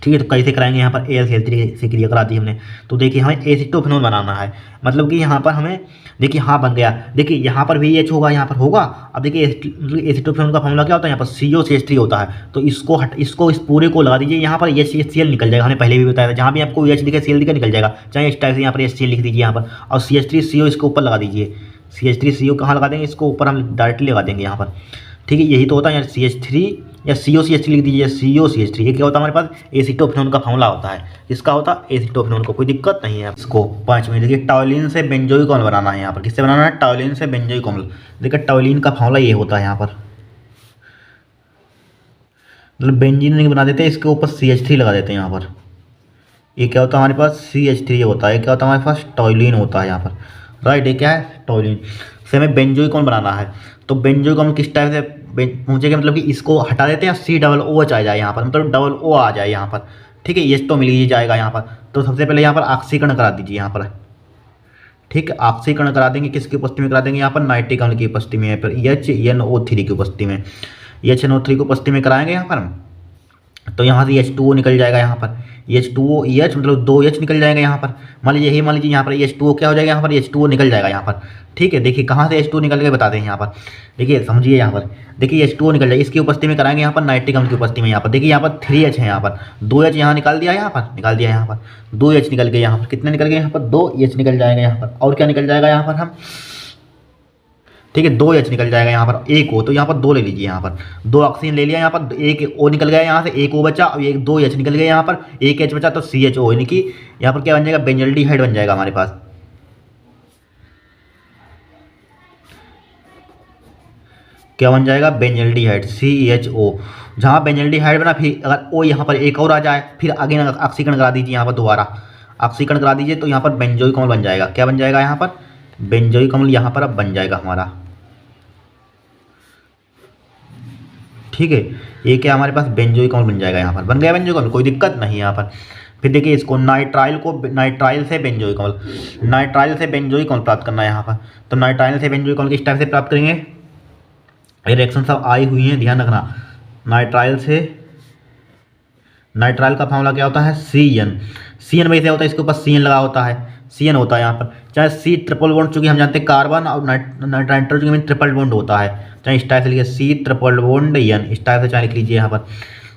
ठीक है, तो कैसे कराएंगे, यहाँ पर AlCl3 से क्रिया करा दी हमने। तो देखिए हमें एसीटोफिनोन बनाना है, मतलब कि यहाँ पर हमें देखिए हाँ बन गया। देखिए यहाँ पर भी H होगा, यहाँ पर होगा। अब देखिए एसीटोफिनोन का फॉर्मूला क्या होता है, यहाँ पर COCH3 होता है। तो इसको इस पूरे को लगा दीजिए, यहाँ पर HCl निकल जाएगा, हमने पहले भी बताया था। जहाँ भी आपको H दिखे Cl दिखे निकल जाएगा, चाहे इस टाइप से यहाँ पर HCl लिख दीजिए यहाँ पर, और CH3CO इसको ऊपर लगा दीजिए। CH3CO कहाँ लगा देंगे, इसको ऊपर हम डायरेक्टली लगा देंगे यहाँ पर। ठीक है, यही तो होता है यार, CH3 या COCH3 लिख दीजिए, COCH3। ये क्या होता है हमारे पास, एसीटोफिनोन का फॉर्मूला होता है। किसका होता है, एसीटोफिनोन को, कोई दिक्कत नहीं है। इसको 5 में देखिए टॉयलिन से बेंजोइक अम्ल बनाना है। यहाँ पर किससे बनाना है, टॉयलिन से बेंजोइक अम्ल। देखिए टॉयलिन का फॉर्मूला ये होता है यहाँ पर, मतलब बेंजीन नहीं बना देते, इसके ऊपर CH3 लगा देते हैं यहाँ पर। ये क्या होता है हमारे पास, CH3 होता है। क्या होता है हमारे पास, टॉयलिन होता है यहाँ पर, राइट। ये क्या है, टॉयलिन से हमें बेंजोइक अम्ल बनाना है। तो बेंजोइक अम्ल किस टाइप से पहुंचेगा, मतलब कि इसको हटा देते हैं, COOH आ जाए यहाँ पर, मतलब डबल O आ जाए यहाँ पर। ठीक है, H तो मिल ही जाएगा यहाँ पर। तो सबसे पहले यहाँ पर ऑक्सीकरण करा दीजिए यहाँ पर। ठीक है, ऑक्सीकरण करा देंगे, किसकी उपस्थिति में करा देंगे, यहाँ पर नाइट्रिक अम्ल की उपस्थिति में, पर HNO3 की उपस्थिति में, HNO3 की उपस्थिति में कराएंगे यहाँ पर। तो यहाँ से H2O निकल जाएगा यहाँ पर, H2O H मतलब 2H निकल जाएगा यहाँ पर। मान लीजिए यहाँ पर H2O क्या हो जाएगा, यहाँ पर H2O निकल जाएगा यहाँ पर। ठीक है, देखिए कहाँ से H2O निकल के बताते हैं यहाँ पर। देखिए समझिए यहाँ पर, देखिए H2O निकल जाएगा, इसकी उपस्थिति में कराएंगे यहाँ पर नाइट्रिक अम्ल की उपस्थिति में। यहाँ पर देखिए यहाँ पर 3H है, यहाँ पर 2H यहाँ निकाल दिया, यहाँ पर 2H निकल गए, यहाँ पर कितने निकल गए, यहाँ पर 2H निकल जाएगा यहाँ पर। और क्या निकल जाएगा यहाँ पर हम, ठीक है 2H निकल जाएगा यहाँ पर, एक O, तो यहाँ पर 2 ले लीजिए, यहाँ पर 2 ऑक्सीजन ले लिया, यहाँ पर एक O निकल गया, यहाँ से एक O बचा, और एक 2H निकल गया, यहाँ पर एक H बचा, तो CHO, यानी कि यहाँ पर क्या बन जाएगा, बेंजल्डिहाइड बन जाएगा हमारे पास। क्या बन जाएगा, बेंजल्डिहाइड, CHO। जहाँ बेंजल्डिहाइड बना, फिर अगर O यहाँ पर एक और आ जाए, फिर आगे ऑक्सीकरण करा दीजिए, यहाँ पर दोबारा ऑक्सीकरण करा दीजिए, तो यहाँ पर बेंजोइक अम्ल बन जाएगा। क्या बन जाएगा यहाँ पर, बेंजोइक अम्ल यहाँ पर अब बन जाएगा हमारा। ठीक है, ये क्या हमारे पास बेंजोइक अम्ल बन जाएगा, यहाँ पर बन गया बेंजोइक अम्ल, कोई दिक्कत नहीं है यहाँ पर। फिर देखिए इसको नाइट्राइल से बेंजोइक अम्ल प्राप्त करना है यहाँ पर। तो नाइट्राइल से बेंजोइक अम्ल किस टाइप से प्राप्त करेंगे, ये रिएक्शन सब आई हुई हैं, ध्यान रखना। नाइट्राइल का फॉर्मूला क्या होता है, CN वैसे होता है, इसके ऊपर CN लगा होता है, CN होता है यहाँ पर। चाहे C ट्रिपल बॉन्ड, चूंकि हम जानते हैं कार्बन और नाइट्रोजन में ट्रिपल बॉन्ड होता है, चाहे इस टाइप से लिखिए C ट्रिपल बॉन्ड N, इस टाइप से चाहे लिख लीजिए यहाँ पर।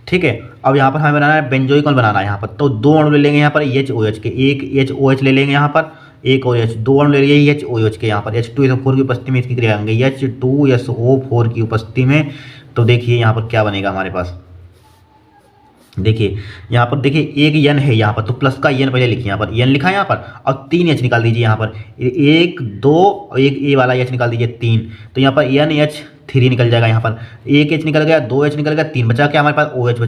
ठीक है, अब यहाँ पर हमें बनाना है बेंजोइक अम्ल बनाना है यहाँ पर। तो 2 अणु ले लेंगे यहाँ पर HOH के, एक HOH ले लेंगे यहाँ पर, एक OH, 2 अणु ले लिए HOH के यहाँ पर, H2SO4 की उपस्थिति में इसकी क्रिया करेंगे, H2SO4 की उपस्थिति में। तो देखिए यहाँ पर क्या बनेगा हमारे पास, देखिए यहाँ पर देखिए एक N है यहाँ पर, तो प्लस का N पहले लिखिए, यहाँ पर N लिखा है यहाँ पर, और 3H निकाल दीजिए यहाँ पर, 1 2 और एक A वाला H निकाल दीजिए 3, तो यहाँ पर NH3 निकल जाएगा, यहाँ पर 1H निकल गया, 2H निकल गया, 3 बचा, क्या हमारे पास OH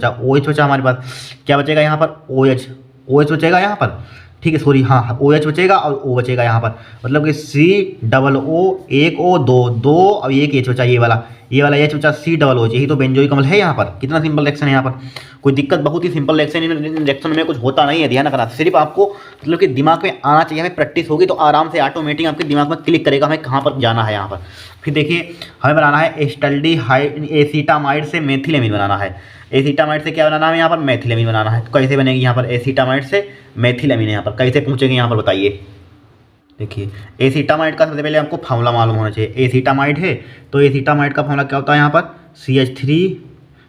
बचा हमारे पाच, क्या बचेगा यहाँ पर OH बचेगा यहाँ पर। ठीक है, सॉरी हाँ OH बचेगा और O बचेगा यहाँ पर, मतलब कि COO, एक O 2 और एक H बचा, ये वाला H बचा, COOH, यही तो बेंजोइक अम्ल है यहाँ पर। कितना सिंपल रिएक्शन है यहाँ पर, कोई दिक्कत, बहुत ही सिंपल रिएक्शन, इन रिएक्शन में कुछ होता नहीं है, ध्यान रखना। सिर्फ आपको मतलब कि दिमाग में आना चाहिए, हमें प्रैक्टिस होगी तो आराम से ऑटोमेटिक आपके दिमाग में क्लिक करेगा हमें कहाँ पर जाना है यहाँ पर। फिर देखिए हमें बनाना है एसीटामाइड से मेथिलेमिन बनाना है। एसीटामाइड से क्या बनाना है, यहाँ पर मेथिलेमिन बनाना है। तो कैसे बनेगी यहाँ पर, एसीटामाइड से मेथिलेमिन, यहाँ पर कैसे पूछेंगे यहाँ पर बताइए। देखिए एसीटामाइड का सबसे पहले आपको फार्मूला मालूम होना चाहिए। एसीटामाइड है तो एसीटामाइड का फार्मूला क्या होता है यहाँ पर, CH3,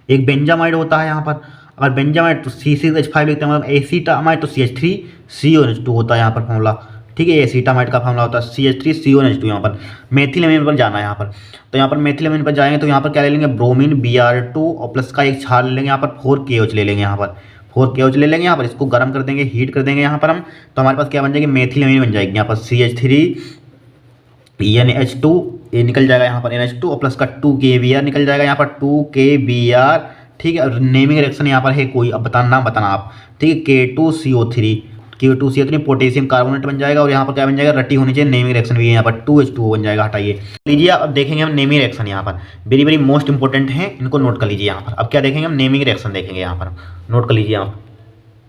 एक बेंजामाइड होता है यहाँ पर, अगर बेंजामाइड तो C6H5 लिखते हैं, मतलब एसीटामाइड तो CH3COH2 होता है यहाँ पर फार्मूला। ठीक है। एसीटामाइड का फॉर्मूला होता है CH3CONH2। यहाँ पर मेथिलमेन पर जाना है यहाँ पर, तो यहाँ पर मेथिलमेन पर जाएंगे तो यहाँ पर क्या ले लेंगे, ब्रोमीन Br2 और प्लस का एक क्षार ले लेंगे, यहाँ पर 4KOH ले लेंगे, यहाँ पर 4KOH ले लेंगे। यहाँ पर इसको गर्म कर देंगे, हीट कर देंगे यहाँ पर हम, तो हमारे पास क्या बन जाएगी, मेथिलमेन बन जाएगी। यहाँ पर CH3NH2 ये निकल जाएगा यहाँ पर NH2 और प्लस का 2KBr निकल जाएगा यहाँ पर 2KBr। ठीक है, और नेमिंग रिएक्शन यहाँ पर है कोई, अब बताना नाम बताना आप। ठीक है, K2CO3 पोटेशियम कार्बोनेट बन जाएगा, और यहाँ पर क्या बन जाएगा, रटी होनी चाहिए, नेमिंग रिएक्शन भी है यहाँ पर 2H2O बन जाएगा। हटाइए लीजिए, अब देखेंगे हम नेमिंग रिएक्शन यहाँ पर वेरी वेरी मोस्ट इंपॉर्टेंट है, इनको नोट कर लीजिए यहाँ पर। अब क्या देखेंगे हम, नेमिंग रिएक्शन देखेंगे यहाँ पर, नोट कर लीजिए आप।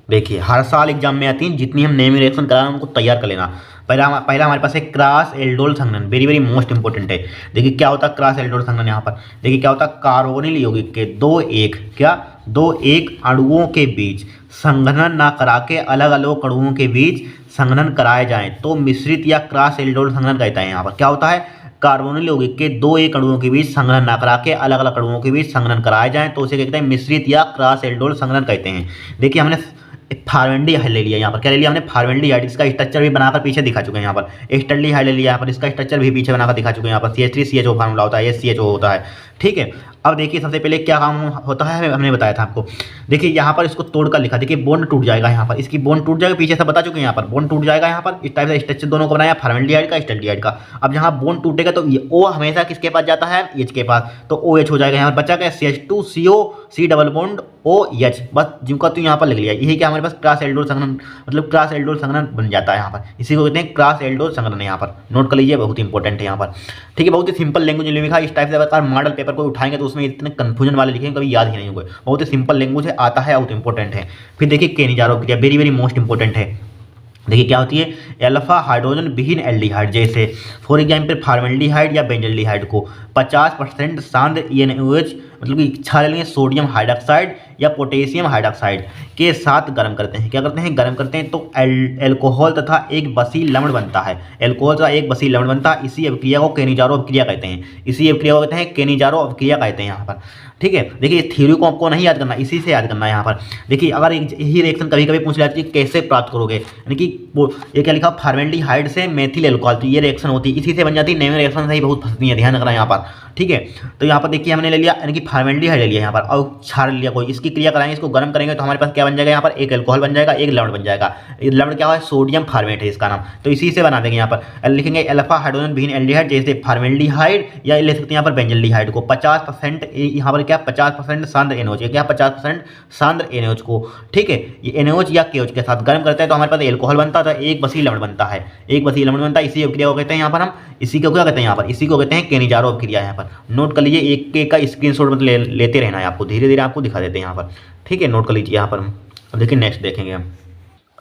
देखिए हर साल एग्जाम में आती हैं, जितनी हम नेमिंग रिएक्शन करा उनको तैयार कर लेना। पहला हमारे पास है क्रॉस एल्डोल संघनन, वेरी वेरी मोस्ट इंपॉर्टेंट है। देखिए क्या होता है क्रॉस एल्डोल संघनन, यहाँ पर देखिए क्या होता है, कार्बोनिल यौगिक के दो एक अणुओं के बीच संघनन ना करा के अलग अलग अणुओं के बीच संघनन कराए जाएं तो मिश्रित या क्रॉस एल्डोल संघनन कहता है। यहाँ पर क्या होता है, कार्बोनिल यौगिक के दो एक अणुओं के बीच संघनन ना करा के अलग अलग अणुओं के बीच संघनन कराए जाएं तो उसे कहते हैं मिश्रित या क्रॉस एल्डोल संघनन कहते हैं। देखिए हमने फॉर्मेल्डिहाइड ले लिया, यहाँ पर क्या ले लिया हमने, फॉर्मेल्डिहाइड। इसका स्ट्रक्चर भी बनाकर पीछे दिखा चुके हैं यहाँ पर। एस्टल्डिहाइड ले लिया, यहाँ पर इसका स्ट्रक्चर भी पीछे बनाकर दिखा चुके हैं। यहाँ पर CH3CHO फार्मूला होता है, SCHO होता है। ठीक है, अब देखिए सबसे पहले क्या काम होता है, हमने बताया था आपको। देखिए यहाँ पर इसको तोड़कर लिखा, देखिए बॉन्ड टूट जाएगा, यहाँ पर इसकी बॉन्ड टूट जाएगा, पीछे से बता चुके हैं यहाँ पर बॉन्ड टूट जाएगा। यहाँ पर इस टाइप से स्ट्रक्चर दोनों को बनाया, फॉर्मेल्डिहाइड का एस्टल्डिहाइड का। अब जहाँ बॉन्ड टूटेगा तो ये O हमेशा किसके पास जाता है, H के पास, तो OH हो जाएगा। यहाँ पर बचा क्या, CH2CO C double bond OH, बस जिनका तो यहाँ पर लिख लिया। यही क्या हमारे पास क्रॉस एल्डोल संघनन, मतलब क्रॉस एल्डोल संघनन बन जाता है यहाँ पर। इसी को कहते हैं क्रॉस एल्डोल संघनन। यहाँ पर नोट कर लीजिए, बहुत इंपॉर्टेंट है यहाँ पर। ठीक है, बहुत ही सिंपल लैंग्वेज में लिखा। इस टाइप से अगर मॉडल पेपर को उठाएंगे तो उसमें इतने कंफ्यूजन वाले लिखेंगे कभी याद ही नहीं होंगे। बहुत ही सिंपल लैंग्वेज है, आता है, बहुत इंपॉर्टेंट है। फिर देखिए केनिजारो क्रिया, वेरी वेरी मोस्ट इंपॉर्टेंट है। देखिए क्या होती है, अल्फा हाइड्रोजन विहीन एल्डिहाइड, जैसे फॉर एग्जाम्पल फॉर्मेल्डिहाइड या बेंजल्डिहाइड को 50% सांद्र NaOH मतलब कि क्षार लेंगे सोडियम हाइड्रॉक्साइड या पोटेशियम हाइड्रॉक्साइड के साथ गर्म करते हैं। क्या करते हैं, गर्म करते हैं तो एल्कोहल तथा एक बसी लवण बनता है। एल्कोहल तथा एक बसी लवण बनता है, इसी अभिक्रिया को केनिजारो अभिक्रिया कहते हैं। इसी अभिक्रिया को कहते हैं केनिजारो अभिक्रिया कहते हैं यहाँ पर। ठीक है, देखिए थ्योरी को आपको नहीं याद करना, इसी से याद करना है यहाँ पर। देखिए अगर यही रिएक्शन कभी कभी पूछ जाती है कैसे प्राप्त करोगे, यानी कि ये क्या लिखा, फॉर्मेल्डिहाइड से मेथिल एल्कोहल, तो ये रिएक्शन होती है, इसी से बन जाती है। नेमिंग रिएक्शन से ही बहुत फंसती है, ध्यान रखना यहाँ पर। ठीक है, तो यहाँ पर देखिए हमने ले लिया, यानी कि फॉर्मेल्डिहाइड ले लिया यहाँ पर, और क्षार ले लिया कोई, इसकी क्रिया कराएंगे, इसको गर्म करेंगे तो हमारे पास क्या बन जाएगा, यहाँ पर एक एल्कोहल बन जाएगा, एक लवण बन जाएगा। लवण क्या है, सोडियम फॉर्मेट है इसका नाम, तो इसी से बना देंगे। यहाँ पर लिखेंगे अल्फा हाइड्रोजन विहीन एल्डिहाइड, जैसे फॉर्मेल्डिहाइड, या ले सकते हैं यहाँ पर बेंजल्डिहाइड को 50%, यहाँ पर क्या 50% सांद्र NaOH, क्या 50% सांद्र NaOH को। ठीक है, ये NaOH या KOH के साथ गर्म करते हैं तो हमारे पास एल्कोहल बनता है, एक बसी लवण बनता है, एक बसी लवण बनता है। इसी अभिक्रिया को कहते हैं यहाँ पर हम, इसी को क्या कहते हैं यहाँ पर, इसी को कहते हैं केनिजारो अभिक्रिया। यहाँ पर नोट कर लीजिए, एक एक का स्क्रीनशॉट मतलब लेते रहना है आपको, धीरे धीरे आपको दिखा देते हैं यहाँ पर। ठीक है, नोट कर लीजिए यहाँ पर हम। अब देखिए नेक्स्ट देखेंगे हम।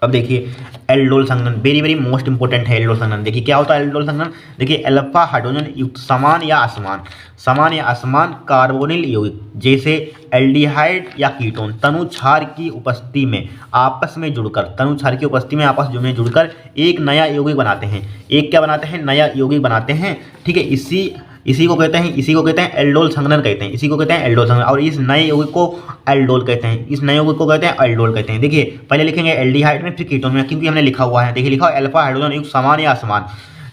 अब देखिए एल्डोल संघनन, वेरी वेरी मोस्ट इंपॉर्टेंट है एल्डोल संघनन। देखिए क्या होता है एल्डोल संघनन, देखिए अल्फा हाइड्रोजन युक्त समान या असमान कार्बोनिल यौगिक जैसे एल्डिहाइड या कीटोन तनु क्षार की उपस्थिति में आपस में जुड़कर एक नया यौगिक बनाते हैं। एक क्या बनाते हैं, नया यौगिक बनाते हैं। ठीक है, इसी को कहते हैं एल्डोल संघनन कहते हैं, इसी को कहते हैं एल्डोल संघनन। और इस नए यौगिक को एल्डोल कहते हैं, इस नए यौगिक को कहते हैं एल्डोल कहते हैं। देखिए पहले लिखेंगे एल्डिहाइड में, फिर कीटोन में, क्योंकि हमने लिखा हुआ है। देखिए लिखा अल्फा हाइड्रोजन युक्त समान या असमान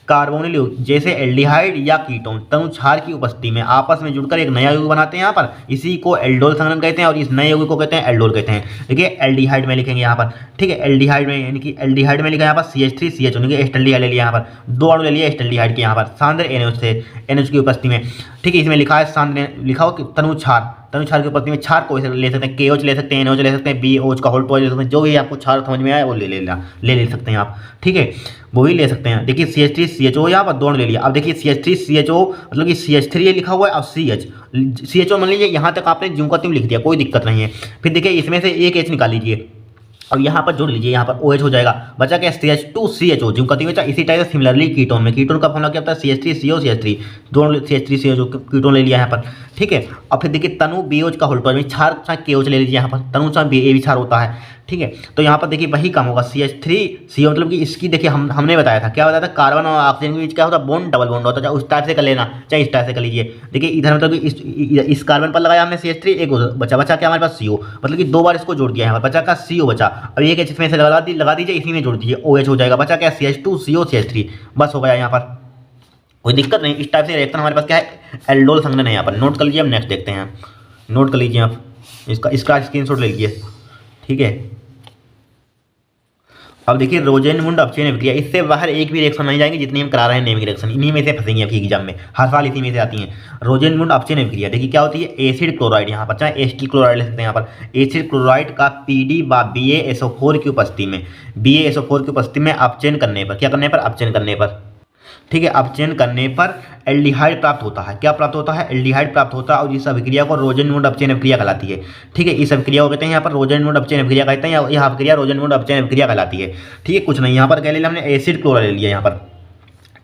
कार्बोनिल यौगिक जैसे एल्डिहाइड या कीटोन तनु क्षार की उपस्थिति में आपस में जुड़कर एक नया यौगिक बनाते हैं। यहाँ पर इसी को एल्डोल संघनन कहते हैं, और इस नए यौगिक को कहते हैं एल्डोल कहते हैं। देखिए एल्डिहाइड में लिखेंगे यहाँ पर। ठीक है, एल्डिहाइड में, यानी कि एल्डिहाइड में लिखा यहाँ पर CH3CH, यानी कि एस्टल्डिहाइड ले लिया यहाँ पर, दो अणु ले लिया एस्टल्डिहाइड के यहाँ पर सांद्र NaOH से, NaOH की उपस्थिति में। ठीक है, इसमें लिखा है सांद्र, लिखा हो कि तनु क्षार की उपस्थिति में क्षार को ले सकते हैं, KOH ले सकते हैं, NaOH ले सकते हैं, BOH का होल पॉइंट ले सकते हैं, जो भी आपको क्षार समझ में आए वो ले सकते हैं आप। ठीक है, वो भी ले सकते हैं। देखिए CH3CHO यहाँ पर दो अणु ले लिया। अब देखिए CH3CHO मतलब कि CH3 ये लिखा हुआ है, और CHO मान लीजिए यहाँ तक आपने ज्यों का त्यों लिख दिया, कोई दिक्कत नहीं है। फिर देखिए इसमें से एक H निकाल लीजिए, अब यहाँ पर जोड़ लीजिए, यहाँ पर OH हो जाएगा, बचा क्या CH2CHO जो कहती है। इसी टाइप से सिमिलरली कीटोन में, कीटोन का फॉर्मूला क्या होता है CH3CO CH3, दोनों CH3CO कीटोन ले लिया यहाँ पर। ठीक है, और फिर देखिए तनु BOH का होल पॉइंट में क्षार KOH ले लीजिए यहाँ पर, तनु क्षार ये भी क्षार होता है। ठीक है। तो यहाँ पर देखिए वही काम होगा, CH3 CO, मतलब कि इसकी देखिए हमने बताया था, क्या बताया था, कार्बन और ऑक्सीजन के बीच क्या होता है, बॉन्ड, डबल बॉन्ड होता है। चाहे उस टाइप से कर लेना, चाहे इस टाइप से कर लीजिए। देखिए इधर मतलब कि इस कार्बन पर लगाया हमने CH3, एक बचा क्या हमारे पास CO, मतलब कि 2 बार इसको जोड़ दिया यहाँ पर, बचा का CO बचा। अब एक इसमें से लगा दीजिए, इसी में जोड़ दीजिए, OH हो जाएगा, बचा क्या CH2 CO CH3, बस हो गया यहाँ पर, कोई दिक्कत नहीं। इस टाइप से रिएक्शन हमारे पास क्या है, एल्डोल संघनन है यहाँ पर, नोट कर लीजिए। अब नेक्स्ट देखते हैं, नोट कर लीजिए आप, इसका स्क्रीनशॉट ले लीजिए, ठीक है। अब देखिए रोजेनमुंड अपचयन अभिक्रिया, इससे बाहर एक भी रिएक्शन नहीं जाएंगे जितनी हम करा रहे हैं नेमिंग रिएक्शन, इन्हीं में से फंसेंगे आपकी एग्जाम में, हर साल इसी में से आती हैं। रोजेनमुंड अपचयन अभिक्रिया देखिए क्या होती है, एसिड क्लोराइड, यहाँ पर चाहे एसिटिक क्लोराइड ले सकते हैं, यहाँ पर एसिड क्लोराइड का PD व BaSO4 की उपस्थिति में, BaSO4 की उपस्थिति में अपचयन करने पर, क्या करने पर, अपचयन करने पर, ठीक है, अपचयन करने पर एल्डिहाइड प्राप्त होता है। क्या प्राप्त होता है, एल्डिहाइड प्राप्त होता है, और इस अभिक्रिया को रोजेनमुंड अपचयन अभिक्रिया कहलाती है। ठीक है, इस अभिक्रिया को कहते हैं यहाँ पर रोजेनमुंड अपचयन अभिक्रिया कहते हैं, यह अभिक्रिया रोजेनमुंड अपचयन अभिक्रिया कहलाती है। ठीक है, कुछ नहीं, यहाँ पर क्या ले लिया हमने, एसिड क्लोराइड ले लिया यहाँ पर,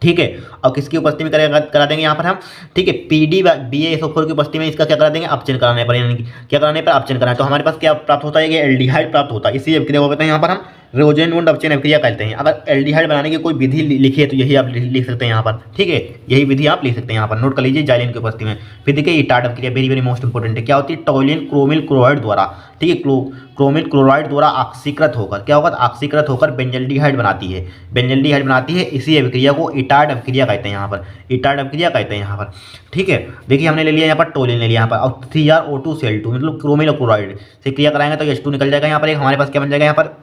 ठीक है, और किसकी उपस्थिति में करा देंगे यहाँ पर हम, ठीक है, PD व BaSO4 की उपस्थिति में इसका क्या करा देंगे, अपचयन कराने पर, यानी क्या कराने पर, अपचयन कराना। तो हमारे पास क्या प्राप्त होता है, ये एल्डिहाइड प्राप्त होता है। इसी अभिक्रिया को कहते हैं यहाँ पर हम रोजेनमुंड अपचयन अभिक्रिया कहते हैं। अगर एल्डिहाइड बनाने की कोई विधि लिखी है तो यही आप लिख सकते हैं यहाँ पर, ठीक है, यही विधि आप लिख सकते हैं यहाँ पर, नोट कर लीजिए, जाइलिन की उपस्थिति में। फिर देखिए इटार्ड अभिक्रिया, वेरी वेरी मोस्ट इंपोर्टेंट है, क्या होती है, टोलिन क्रोमिल क्लोराइड द्वारा, ठीक है, क्रोमिल क्लोराइड द्वारा ऑक्सीकृत होकर क्या होगा, ऑक्सीकृत होकर बेंजल्डिहाइड बनाती है, बेंजल्डिहाइड बनाती है। इसी अभिक्रिया को इटार्ड अभिक्रिया कहते हैं यहाँ पर, इटार्ड अभिक्रिया कहते हैं यहाँ पर, ठीक है। देखिए हमने ले लिया यहाँ पर टोलिन ले लिया यहाँ पर, और CrO2Cl2 मतलब क्रोमिल क्लोराइड से क्रिया कराएंगे तो H2 निकल जाएगा यहाँ पर, एक हमारे पास क्या बन जाएगा यहाँ पर,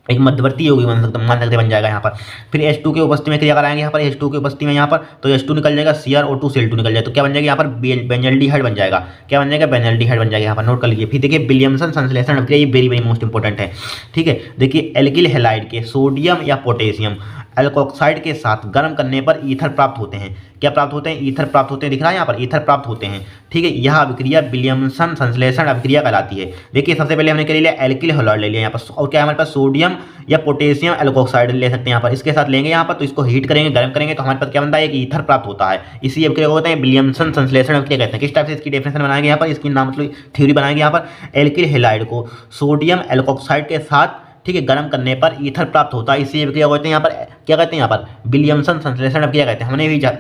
एक मध्यवर्ती योगी मान सकते बन जाएगा यहाँ पर। फिर H2 के उपस्थिति में क्रिया कराएंगे यहाँ पर, H2 के उपस्थिति में यहाँ पर, तो H2 निकल जाएगा, CrO2Cl2 निकल जाए, तो क्या बन जाएगा यहाँ पर, बेंजल्डिहाइड बन जाएगा, क्या बन जाएगा, बेंजल्डिहाइड बन जाएगा यहाँ पर, नोट कर लीजिए। फिर देखिए विलियमसन संश्लेषण अभिक्रिया, ये वेरी वेरी मोस्ट इंपोर्टेंट है, ठीक है। देखिए एल्किल हैलाइड के सोडियम या पोटेशियम एल्कोक्साइड के साथ गर्म करने पर ईथर प्राप्त होते हैं। क्या प्राप्त होते हैं, ईथर प्राप्त होते हैं, दिख रहा है यहाँ पर, ईथर प्राप्त होते हैं, ठीक है। यह अभिक्रिया विलियमसन संश्लेषण अभिक्रिया कहलाती है। देखिए सबसे पहले हमने क्या लिया, एल्किल हैलाइड ले लिया यहाँ पर, और क्या हमारे पास सोडियम या पोटेशियम एल्कोक्साइड ले सकते हैं यहाँ पर, इसके साथ लेंगे यहाँ पर, तो इसको हीट करेंगे, गर्म करेंगे, तो हमारे पास क्या बनता है, एक ईथर प्राप्त होता है। इसी अभिक्रिया को कहते हैं विलियमसन संश्लेषण अभिक्रिया कहते हैं। किस टाइप से इसकी डेफिनेशन बनाएंगे यहाँ पर, इसकी नाम मतलब थ्योरी बनाएंगे यहाँ पर, एल्किल हैलाइड को सोडियम एल्कोक्साइड के साथ, ठीक है, गर्म करने पर ईथर प्राप्त होता है। इसी अभिक्रिया कहते हैं यहाँ पर, क्या कहते हैं यहाँ पर, विलियमसन संश्लेषण अभिक्रिया कहते हैं।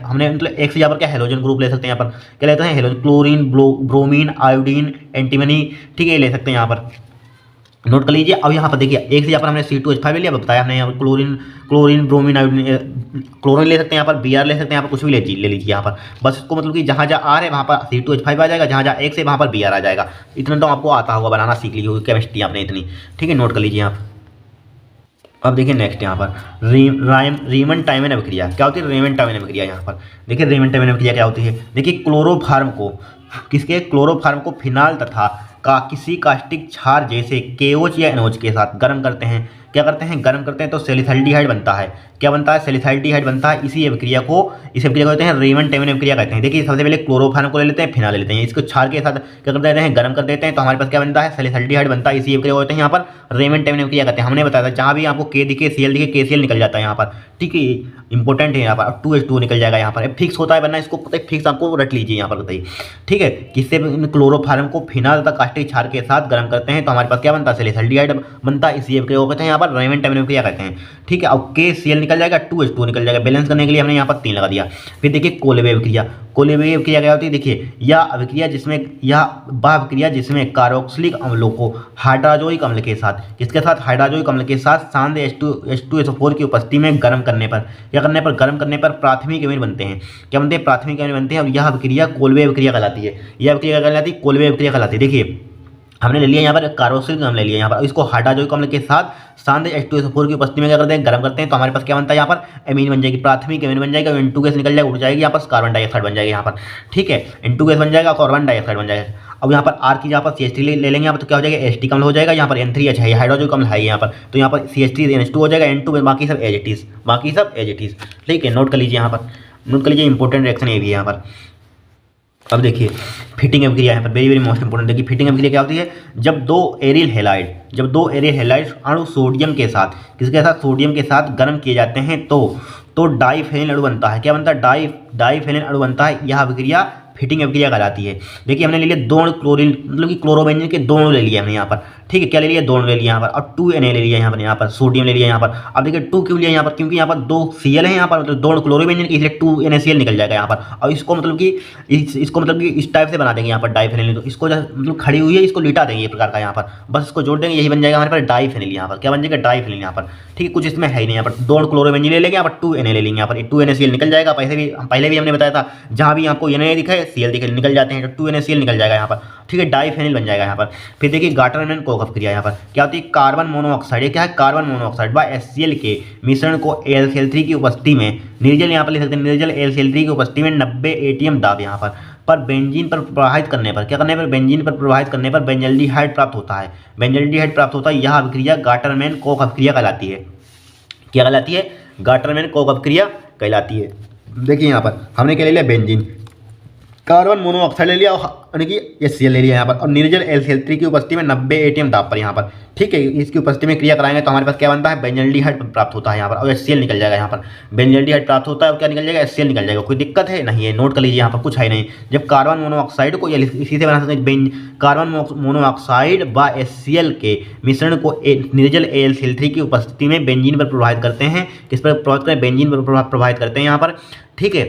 हमने मतलब एक से यहाँ पर क्या हैलोजन ग्रुप ले सकते हैं यहाँ पर, क्या लेते हैं, halogen, chlorine, bromine, iodine, antimony, ठीक है, ये ले सकते हैं यहाँ पर, नोट कर लीजिए। अब यहाँ पर देखिए एक से यहाँ पर हमने C2H5 ले लिया, बताया हमने यहाँ पर क्लोरीन, ब्रोमीन, आयोडीन, क्लोरीन ले सकते हैं यहाँ पर, Br ले सकते हैं यहाँ पर, कुछ भी ले लीजिए यहाँ पर, बस इसको मतलब कि जहाँ जहाँ R है वहाँ पर C2H5 आ जाएगा, जहाँ जहाँ X है वहाँ पर Br आ जाएगा। इतना तो आपको आता होगा, बनाना सीख ली होगी केमिस्ट्री आपने इतनी, ठीक है, नोट कर लीजिए आप। अब देखिए नेक्स्ट यहाँ पर रीमन टाइमन अभिक्रिया, क्या होती है, रीमन टाइमन अभिक्रिया। यहाँ पर देखिए रीमन टाइमन अभिक्रिया क्या होती है, देखिए क्लोरोफार्म को फिनाल तथा का किसी कास्टिक क्षार जैसे KOH या NOH के साथ गर्म करते हैं। क्या करते हैं, गर्म करते हैं तो सैलिसाइल्डिहाइड बनता है। क्या बनता है, सैलिसाइल्डिहाइड बनता है। इस अभिक्रिया को कहते हैं रीमन टाइमन अभिक्रिया कहते हैं। देखिए सबसे पहले क्लोरोफार्म को ले लेते हैं, फिनाल ले लेते हैं, इसको क्षार के साथ क्या कर देते हैं, गर्म कर देते हैं, तो हमारे पास क्या बनता है, सैलिसाइल्डिहाइड बनता है। इसी अभिक्रिया को कहते हैं यहाँ पर रीमन टाइमन अभिक्रिया कहते हैं। हमने बताया था जहाँ भी आपको K दिखे, Cl दिखे, KCl निकल जाता है यहाँ पर, ठीक है, इंपॉर्टेंट है यहाँ पर। 2H2 निकल जाएगा यहाँ पर, फिक्स होता है, वरना इसको फिक्स आपको रट लीजिए यहाँ पर बताइए, ठीक है। किससे, क्लोरोफार्म को फिनाल तथा कास्टिक क्षार के साथ गर्म करते हैं तो हमारे पास क्या बनता है, सैलिसाइल्डिहाइड बनता है। इसी अभिक्रिया को कहते हैं यहाँ पर रीमन टाइमन अभिक्रिया कहते हैं, ठीक है। अब KCl निकल जाएगा, 2H2 निकल जाएगा, बैलेंस करने के लिए हमने यहाँ पर 3 लगा दिया। फिर देखिए कोलेबे अभिक्रिया, कोलेबे अभिक्रिया क्या होती है, देखिए यह अभिक्रिया जिसमें कार्बोक्सिलिक अम्लों को हाइड्रोजोइक अम्ल के साथ, किसके साथ, हाइड्रोजोइक अम्ल के साथ सांद्र H2SO4 की उपस्थिति में गर्म करने पर प्राथमिक अमीन बनते हैं। क्या बनते हैं, प्राथमिक अमीन बनते हैं। अब यह अभिक्रिया कोलेबे अभिक्रिया कहलाती है। यह अभिक्रिया क्या कहलाती है, कोलेबे अभिक्रिया कहलाती है। देखिए हमने ले लिया यहाँ पर कार्बोक्सिलिक अम्ल ले लिया यहाँ पर, इसको हाइड्रोजोइक अम्ल के साथ सांद्र H2SO4 की उपस्थिति में क्या करते हैं, गर्म करते हैं, तो हमारे पास क्या बनता है, यहाँ पर अमीन बन जाएगी, प्राथमिक अमीन बन जाएगा, N2 गैस निकल जाएगा, उठ जाएगी, यहाँ पर कार्बन डाइऑक्साइड बन जाएगा यहाँ पर, ठीक है, N2 गैस बन जाएगा, कार्बन डाइऑक्साइड बन जाएगा। अब यहाँ पर R की जहाँ पर CH3 ले लेंगे यहाँ पर, तो क्या हो जाएगा, एसिटिक अम्ल हो जाएगा, यहाँ पर N3H है, हाइड्रोजोइक अम्ल है यहाँ पर, तो यहाँ पर CH3NH2 हो जाएगा, N2 बाकी सब एज इट इज, ठीक है, नोट कर लीजिए यहाँ पर, नोट कर लीजिए, इंपॉर्टेंट रिएक्शन ये भी है यहाँ पर। अब देखिए फिटिंग अभिक्रिया यहाँ पर वेरी वेरी मोस्ट इंपोर्टेंट। देखिए फिटिंग अभिक्रिया क्या होती है, जब दो एरिल हैलाइड अणु सोडियम के साथ, किसके साथ, सोडियम के साथ गर्म किए जाते हैं तो डाइफेनिल अणु बनता है। क्या बनता है, डाइफेनिल अणु बनता है। यह अभिक्रिया फिटिंग अभिक्रिया कहलाती है। देखिए हमने ले लिया 2 अणु क्लोरीन, मतलब कि क्लोरोबेंजीन के 2 अणु ले लिए हमने यहाँ पर, ठीक है, क्या ले लिया, 2 ले लिया यहाँ पर, और 2 Na ले लिया यहाँ पर सोडियम ले लिया यहाँ पर। अब देखिए 2 क्यों लिया यहाँ पर, क्योंकि यहाँ पर 2 Cl है यहाँ पर, मतलब 2 क्लोरोबेंजीन, इसलिए 2 NaCl निकल जाएगा यहाँ पर। और इसको मतलब कि इसको मतलब कि इस टाइप से बना देंगे यहाँ पर डाइफेनिल, तो इसको मतलब खड़ी हुई है, इसको लिटा देंगे ये प्रकार का यहाँ पर, बस इसको जोड़ देंगे, यही बन जाएगा हमारे पास डाइफेनिल यहाँ पर। क्या बन जाएगा, डाइफेनिल यहाँ पर। ठीक है, कुछ इसमें है ही नहीं यहाँ पर, 2 क्लोरोबेंजीन ले लेंगे यहाँ पर, 2 Na ले लेंगे यहाँ पर, 2 NaCl निकल जाएगा। पहले भी हमने बताया था, जहाँ भी आपको Na दिखाए Cl दिखे निकल जाते हैं, तो 2 NaCl निकल जाएगा यहाँ पर। ठीक है, डाइफेनिल बन जाएगा यहाँ पर। फिर देखिए गाटरमैन कोक अपक्रिया यहाँ पर क्या होती है, कार्बन मोनोऑक्साइड, ये क्या है, कार्बन मोनोऑक्साइड व HCl के मिश्रण को AlCl3 की उपस्थिति में निर्जल, यहाँ पर लिख सकते हैं निर्जल AlCl3 की उपस्थिति में 90 ATM दाब यहाँ पर बेंजीन पर प्रवाहित करने पर, क्या करने पर, बेंजीन पर प्रवाहित करने पर बेंजल्डिहाइड प्राप्त होता है। बेंजल्डिहाइड प्राप्त होता है, यह अभिक्रिया गाटरमैन कोक अपक्रिया कहलाती है। क्या कहलाती है, गाटरमैन कोक अपक्रिया कहलाती है। देखिए यहाँ पर हमने क्या ले लिया, बेंजीन, कार्बन मोनोऑक्साइड ले लिया, यानी कि HCl ले लिया यहाँ पर, और निर्जल AlCl3 की उपस्थिति में 90 ATM दाब पर यहाँ पर। ठीक है, इसकी उपस्थिति में क्रिया कराएंगे तो हमारे पास क्या बनता है, बेंजल्डिहाइड प्राप्त होता है यहाँ पर, और HCl निकल जाएगा यहाँ पर। बेंजल्डिहाइड प्राप्त होता है और क्या निकल जाएगा, HCl निकल जाएगा। कोई दिक्कत है नहीं है, नोट कर लीजिए यहाँ पर, कुछ है नहीं। जब कार्बन मोनोऑक्साइड को इसी से बना सकते हैं, कार्बन मोनोऑक्साइड व HCl के मिश्रण को निर्जल AlCl3 की उपस्थिति में बेंजीन पर प्रभावित करते हैं। किस पर प्रभावित करें, बेंजीन पर प्रभावित करते हैं यहाँ पर। ठीक है,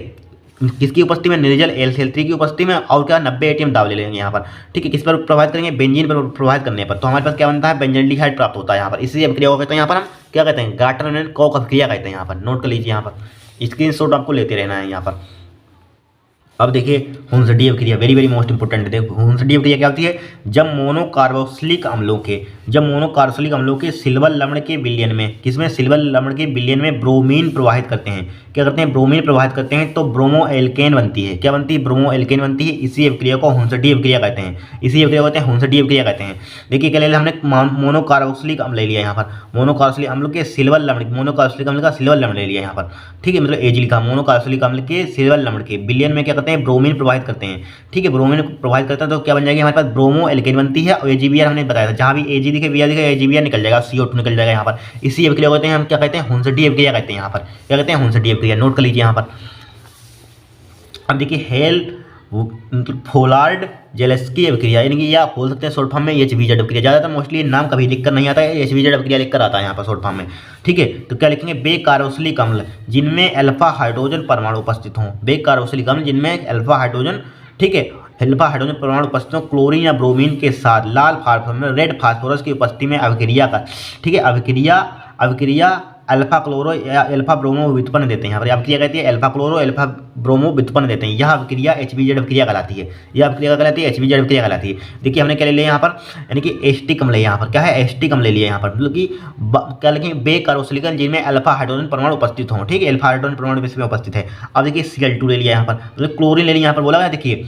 किसकी उपस्थिति में, निर्जल AlCl3 की उपस्थिति में, और क्या 90 ATM दाब ले लेंगे यहाँ पर। ठीक है, किस पर प्रभावित करेंगे, बेंजीन पर प्रभावित करने पर, तो हमारे पास क्या बनता है, बेंजल्डिहाइड प्राप्त होता है यहाँ पर। इसी अभिक्रिया को कहते हैं यहाँ पर हम क्या कहते हैं, गाटरमैन कोक अभिक्रिया कहते हैं यहाँ पर। नोट कर लीजिए यहाँ पर, स्क्रीनशॉट आपको लेते रहना है यहाँ पर। अब देखिए हुंसडी अभिक्रिया, वेरी वेरी मोस्ट इंपोर्टेंट। देखो हुंसडी अभिक्रिया क्या होती है, जब मोनोकार्बोक्सिलिक अम्लों के सिल्वर लवण के विलयन में, किसमें, सिल्वर लवण के विलयन में ब्रोमीन प्रवाहित करते हैं। क्या करते हैं, ब्रोमीन प्रवाहित करते हैं, तो ब्रोमो एल्केन बनती है। क्या बनती है, ब्रोमो एल्केन बनती है। इसी अभिक्रिया को हुंसडी अभिक्रिया कहते हैं। इसी अभिक्रिया को कहते हैं हुंसडी अभिक्रिया कहते हैं। देखिए क्या ले लिया हमने, मोनोकार्बोक्सिलिक अम्ल ले लिया यहाँ पर, मोनोकार्बोक्सिलिक अम्ल के सिल्वर लवण, मोनोकार्बोक्सिलिक अम्ल का सिल्वर लवण ले लिया यहाँ पर। ठीक है, मतलब एज लिखा, मोनोकार्बोक्सिलिक अम्ल के सिल्वर लवण के विलयन में क्या करते हैं, ब्रोमीन प्रवाहित करते हैं। ठीक है, ब्रोमीन प्रवाहित करते हैं तो क्या बन जाएगी हमारे पास, ब्रोमो एल्केन बनती है। और AgBr हमने बताया था, जहाँ भी Ag दिखे Br दिखे AgBr निकल जाएगा, CO2 निकल जाएगा यहाँ पर। इसी अभिक्रिया कहते हैं हम क्या कहते हैं, हुंसडी अभिक्रिया कहते हैं यहाँ पर। क्या कहते हैं, हुंसडी अभिक्रिया। नोट कर लीजिए यहाँ पर। अब देखिए फोलार्ड जेलेस्की अभिक्रिया, यानी कि या बोल सकते हैं शॉर्ट फॉर्म में HVZ अभिक्रिया। ज़्यादातर मोस्टली नाम कभी लिखकर नहीं आता है, HVZ अभिक्रिया लिखकर आता है यहाँ पर शॉर्ट फॉर्म में। ठीक है, तो क्या लिखेंगे, बेकार्बोक्सिलिक अम्ल जिनमें अल्फा हाइड्रोजन परमाणु उपस्थित हों, बेकार्बोक्सिलिक अम्ल जिनमें अल्फा हाइड्रोजन, ठीक है, अल्फा हाइड्रोजन परमाणु उपस्थित हो, क्लोरीन या ब्रोमीन के साथ लाल फास्फोरस, रेड फास्फोरस की उपस्थिति में अभिक्रिया का, ठीक है, अभिक्रिया अल्फा क्लोरो या अल्फा ब्रोमो व्युत्पन्न देते हैं। यहाँ पर अभिक्रिया कहती है अल्फा क्लोरो अल्फा ब्रोमो व्युत्पन्न देते हैं। यह अभिक्रिया HVZ अभिक्रिया कहलाती है। यह अभिक्रिया कहलाती है HVZ अभिक्रिया कहलाती है। देखिए हमने क्या ले लिया यहाँ पर, यानी कि एस्टिक अम्ल यहाँ पर, क्या है, एस्टिक अम्ल ले लिया यहाँ पर, मतलब कि क्या लिखेंगे, बेकार्बोक्सिलिक जिनमें अल्फा हाइड्रोजन परमाणु उपस्थित हों। ठीक है, अल्फा हाइड्रोजन परमाणु इसमें उपस्थित है। अब देखिए Cl2 ले लिया यहाँ पर, मतलब क्लोरीन ले लिया यहाँ पर, बोला है देखिए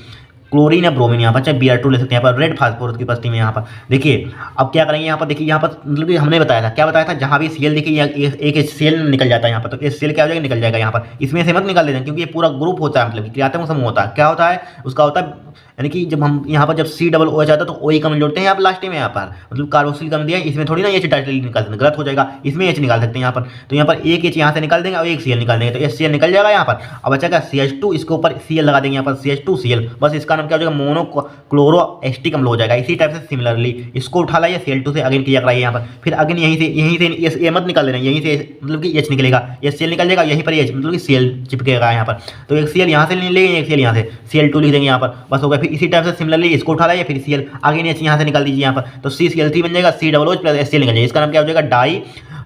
क्लोरीन या ब्रोमीन यहाँ पर, चाहे Br2 ले सकते हैं यहाँ पर, रेड फास्फोरस की उपस्थिति में यहाँ पर। देखिए अब क्या करेंगे यहाँ पर, देखिए यहाँ पर मतलब कि हमने बताया था, क्या बताया था, जहाँ भी Cl दिखे एक HCl निकल जाता है यहाँ पर, तो HCl क्या हो जाएगा, निकल जाएगा यहाँ पर। इसमें से मत निकाल देना, क्योंकि ये पूरा ग्रुप होता है, मतलब कि क्रियात्मक समूह होता है। क्या होता है, उसका होता है, यानी कि जब हम यहाँ पर जब COOH आता है तो OH कम जोड़ते हैं यहाँ पर लास्ट में, यहाँ पर मतलब कार्बोक्सिल कम दिया है, इसमें थोड़ी ना H डायरेक्टली निकाल सकते, गलत हो जाएगा। इसमें H निकाल सकते हैं यहाँ पर, तो यहाँ पर एक H यहाँ से निकाल देंगे और एक Cl निकाल देंगे, तो HCl निकल जाएगा यहाँ पर। अब बचा क्या, CH2, इसके ऊपर Cl लगा देंगे यहाँ पर, CH2Cl, बस इसका नाम क्या हो जाएगा, मोनो क्लोरो एस्टिक अम्ल हो जाएगा। इसी टाइप से सिमिलरली इसको उठा लाइए, Cl2 से अगेन क्रिया कराइए यहाँ पर, फिर अगेन यहीं से ये मत निकाल देना, यहीं से मतलब कि H निकलेगा, Cl निकल जाएगा, यहीं पर H मतलब कि Cl चिपकेगा यहाँ पर, तो एक Cl यहाँ से ले लेंगे, एक Cl यहाँ से, Cl2 लिख देंगे यहाँ पर, बस हो गया। फिर इसी टाइप से सिमिलरली इसको उठा लाइए, फिर Cl अगेन H यहाँ से निकाल दीजिए यहाँ पर, तो CCl3 बन जाएगा, COOH प्लस HCl निकल जाएगा। इसका नाम क्या हो जाएगा,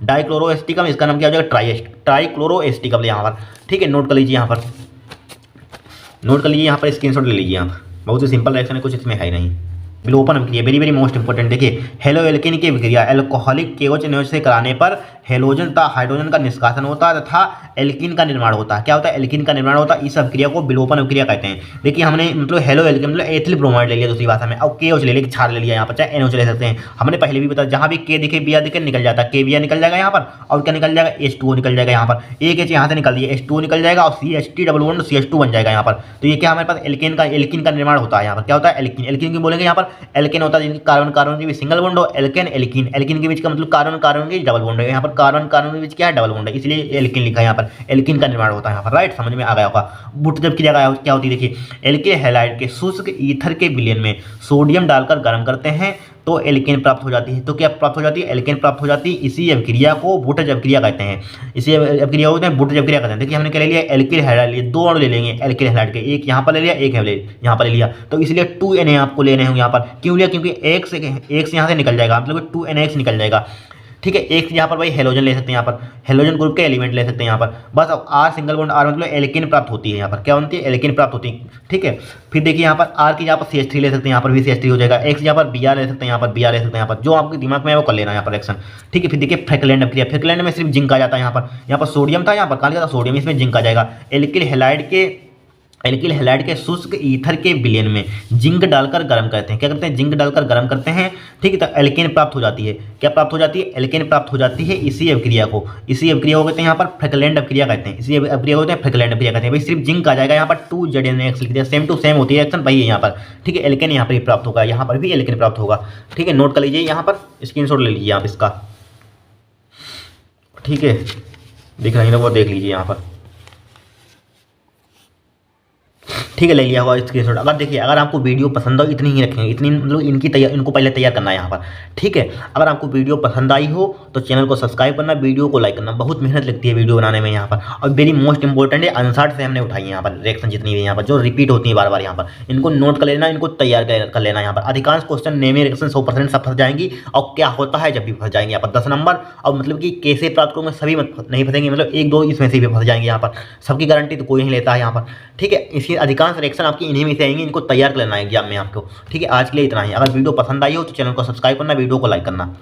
डाइक्लोरोएस्टिक अम्ल, इसका नाम क्या हो जाएगा, ट्राइक्लोरोएस्टिक अम्ल यहाँ पर। ठीक है, नोट कर लीजिए यहाँ पर, नोट कर लीजिए यहाँ पर, स्क्रीनशॉट ले लीजिए आप। बहुत ही सिंपल रिएक्शन है, कुछ इसमें है नहीं। विलोपन अभिक्रिया, वेरी वेरी मोस्ट इंपोर्टेंट। देखिए हेलो एल्केन की अभिक्रिया अल्कोहलिक KOH NOH से कराने पर हेलोजन तथा हाइड्रोजन का निष्कासन होता है तथा एल्कीन का निर्माण होता है। क्या होता है, एल्कीन का निर्माण होता है। इस अभिक्रिया को विलोपन अभिक्रिया कहते हैं। देखिए हमने मतलब हेलो एल्केन मतलब एथिल ब्रोमाइड ले लिया दूसरी भाषा में, और KOH ले लिया, क्षार ले लिया यहाँ पर, चाहे NOH ले सकते हैं। हमने पहले भी बताया, जहाँ भी K दिखे Br दिखे निकल जाता है, KBr निकल जाएगा यहाँ पर, और क्या निकल जाएगा, H2O निकल जाएगा यहाँ पर। एक H यहाँ से निकल दिया, H2O निकल जाएगा, और CH3 डबल बॉन्ड CH2 बन जाएगा यहाँ पर। तो ये क्या हमारे पास एल्कीन का निर्माण होता है यहाँ पर। क्या होता है, एल्कीन क्यों बोलेंगे यहाँ पर, एल्केन होता है जिनकी कार्बन कार्बन की भी सिंगल बॉन्ड हो, एल्केन के बीच का मतलब कार्बन कार्बन की डबल बॉन्ड है, यहाँ पर कार्बन कार्बन के बीच क्या है, डबल बॉन्ड है, इसलिए एल्किन लिखा है यहाँ पर, एल्किन का निर्माण होता है यहाँ पर, राइट, समझ में आ गया होगा। बुट जब क्रिया क्या होती है, देखिए एल्किल हैलाइड के शुष्क ईथर के विलयन में सोडियम डालकर गर्म करते हैं तो एल्केन प्राप्त हो जाती है। तो क्या प्राप्त हो जाती है, एल्केन प्राप्त हो जाती है। इसी अभिक्रिया को बुटज अभिक्रिया कहते हैं, इसी अभिक्रिया को बुटज अभिक्रिया कहते हैं। देखिए हमने क्या ले लिया, एल्किल हैलाइड लिए, दो अणु ले लेंगे एल्किल हैलाइड के, एक यहाँ पर ले लिया, एक यहाँ पर ले लिया, तो इसलिए 2Na आपको लेने होंगे यहाँ पर। क्यों लिया, क्योंकि एक से यहाँ से निकल जाएगा, मतलब 2NX निकल जाएगा, ठीक है। एक यहाँ पर भाई हेलोजन ले सकते हैं, यहाँ पर हेलोजन ग्रुप के एलिमेंट ले सकते हैं यहाँ पर, बस। अब R सिंगल बॉन्ड R मतलब एल्केन प्राप्त होती है, यहाँ पर क्या होती है, एल्केन प्राप्त होती है, ठीक है। फिर देखिए यहाँ पर R की यहाँ पर CH3 ले सकते हैं, यहाँ पर भी CH3 हो जाएगा। X यहाँ पर Br ले सकते हैं, यहाँ पर Br ले सकते हैं, यहाँ पर जो आपके दिमाग में है वो कर लेना यहाँ पर रिएक्शन, ठीक है। फिर देखिए फ्रैकलैंड अभिक्रिया, फ्रैकलैंड में सिर्फ जिंक आ जाता है, यहाँ पर सोडियम था, यहाँ पर कहाँ लिखा था सोडियम, इसमें जिंक आ जाएगा। एल्किल हैलाइड के शुष्क ईथर के विलयन में जिंक डालकर गर्म करते हैं, क्या करते हैं, जिंक डालकर गर्म करते हैं, ठीक है। तो एल्केन प्राप्त हो जाती है, क्या प्राप्त हो जाती है, एल्केन प्राप्त हो जाती है। इसी अभिक्रिया को कहते हैं यहाँ पर फ्रैकलैंड अभिक्रिया कहते हैं, इसी अभिक्रिया को कहते हैं फ्रैकलैंड अभिक्रिया कहते हैं। भाई सिर्फ जिंक आ जाएगा, यहाँ पर 2ZnX लिख दिया, सेम टू सेम होती है रिएक्शन भाई यहाँ पर, ठीक है। एल्केन यहाँ पर भी प्राप्त होगा, यहाँ पर भी एल्केन प्राप्त होगा, ठीक है। नोट कर लीजिए, यहाँ पर स्क्रीनशॉट ले लीजिए आप इसका, ठीक है। दिख रही है ना, वो देख लीजिए यहाँ पर, ठीक है, ले लिया होगा स्क्रीनशॉट। अगर देखिए अगर आपको वीडियो पसंद हो, इतनी ही रखेंगे, इतनी मतलब इनको पहले तैयार करना है यहाँ पर, ठीक है। अगर आपको वीडियो पसंद आई हो तो चैनल को सब्सक्राइब करना, वीडियो को लाइक करना, बहुत मेहनत लगती है वीडियो बनाने में यहाँ पर। और वेरी मोस्ट इंपॉर्टेंट है, आंसर से हमने उठाई है यहाँ पर रिएक्शन जितनी भी यहाँ पर जो रिपीट होती है बार बार, यहाँ पर इनको नोट कर लेना, इनको तैयार कर लेना। यहाँ पर अधिकांश क्वेश्चन नेमी रिएक्शन 100% सब फंस जाएंगी, और क्या होता है जब भी फंस जाएंगे यहाँ पर 10 नंबर, और मतलब कि कैसे प्राप्त करूँगा सभी नहीं फंसेंगे, मतलब 1-2 इसमें से भी फंस जाएंगे यहाँ पर, सबकी गारंटी तो कोई नहीं लेता है यहाँ पर, ठीक है। इसकी अधिकांश रिएक्शन आपकी इन्हीं में से आएंगे, इनको तैयार कर लेना है एग्जाम में आपको, ठीक है। आज के लिए इतना ही। अगर वीडियो पसंद आई हो तो चैनल को सब्सक्राइब करना, वीडियो को लाइक करना।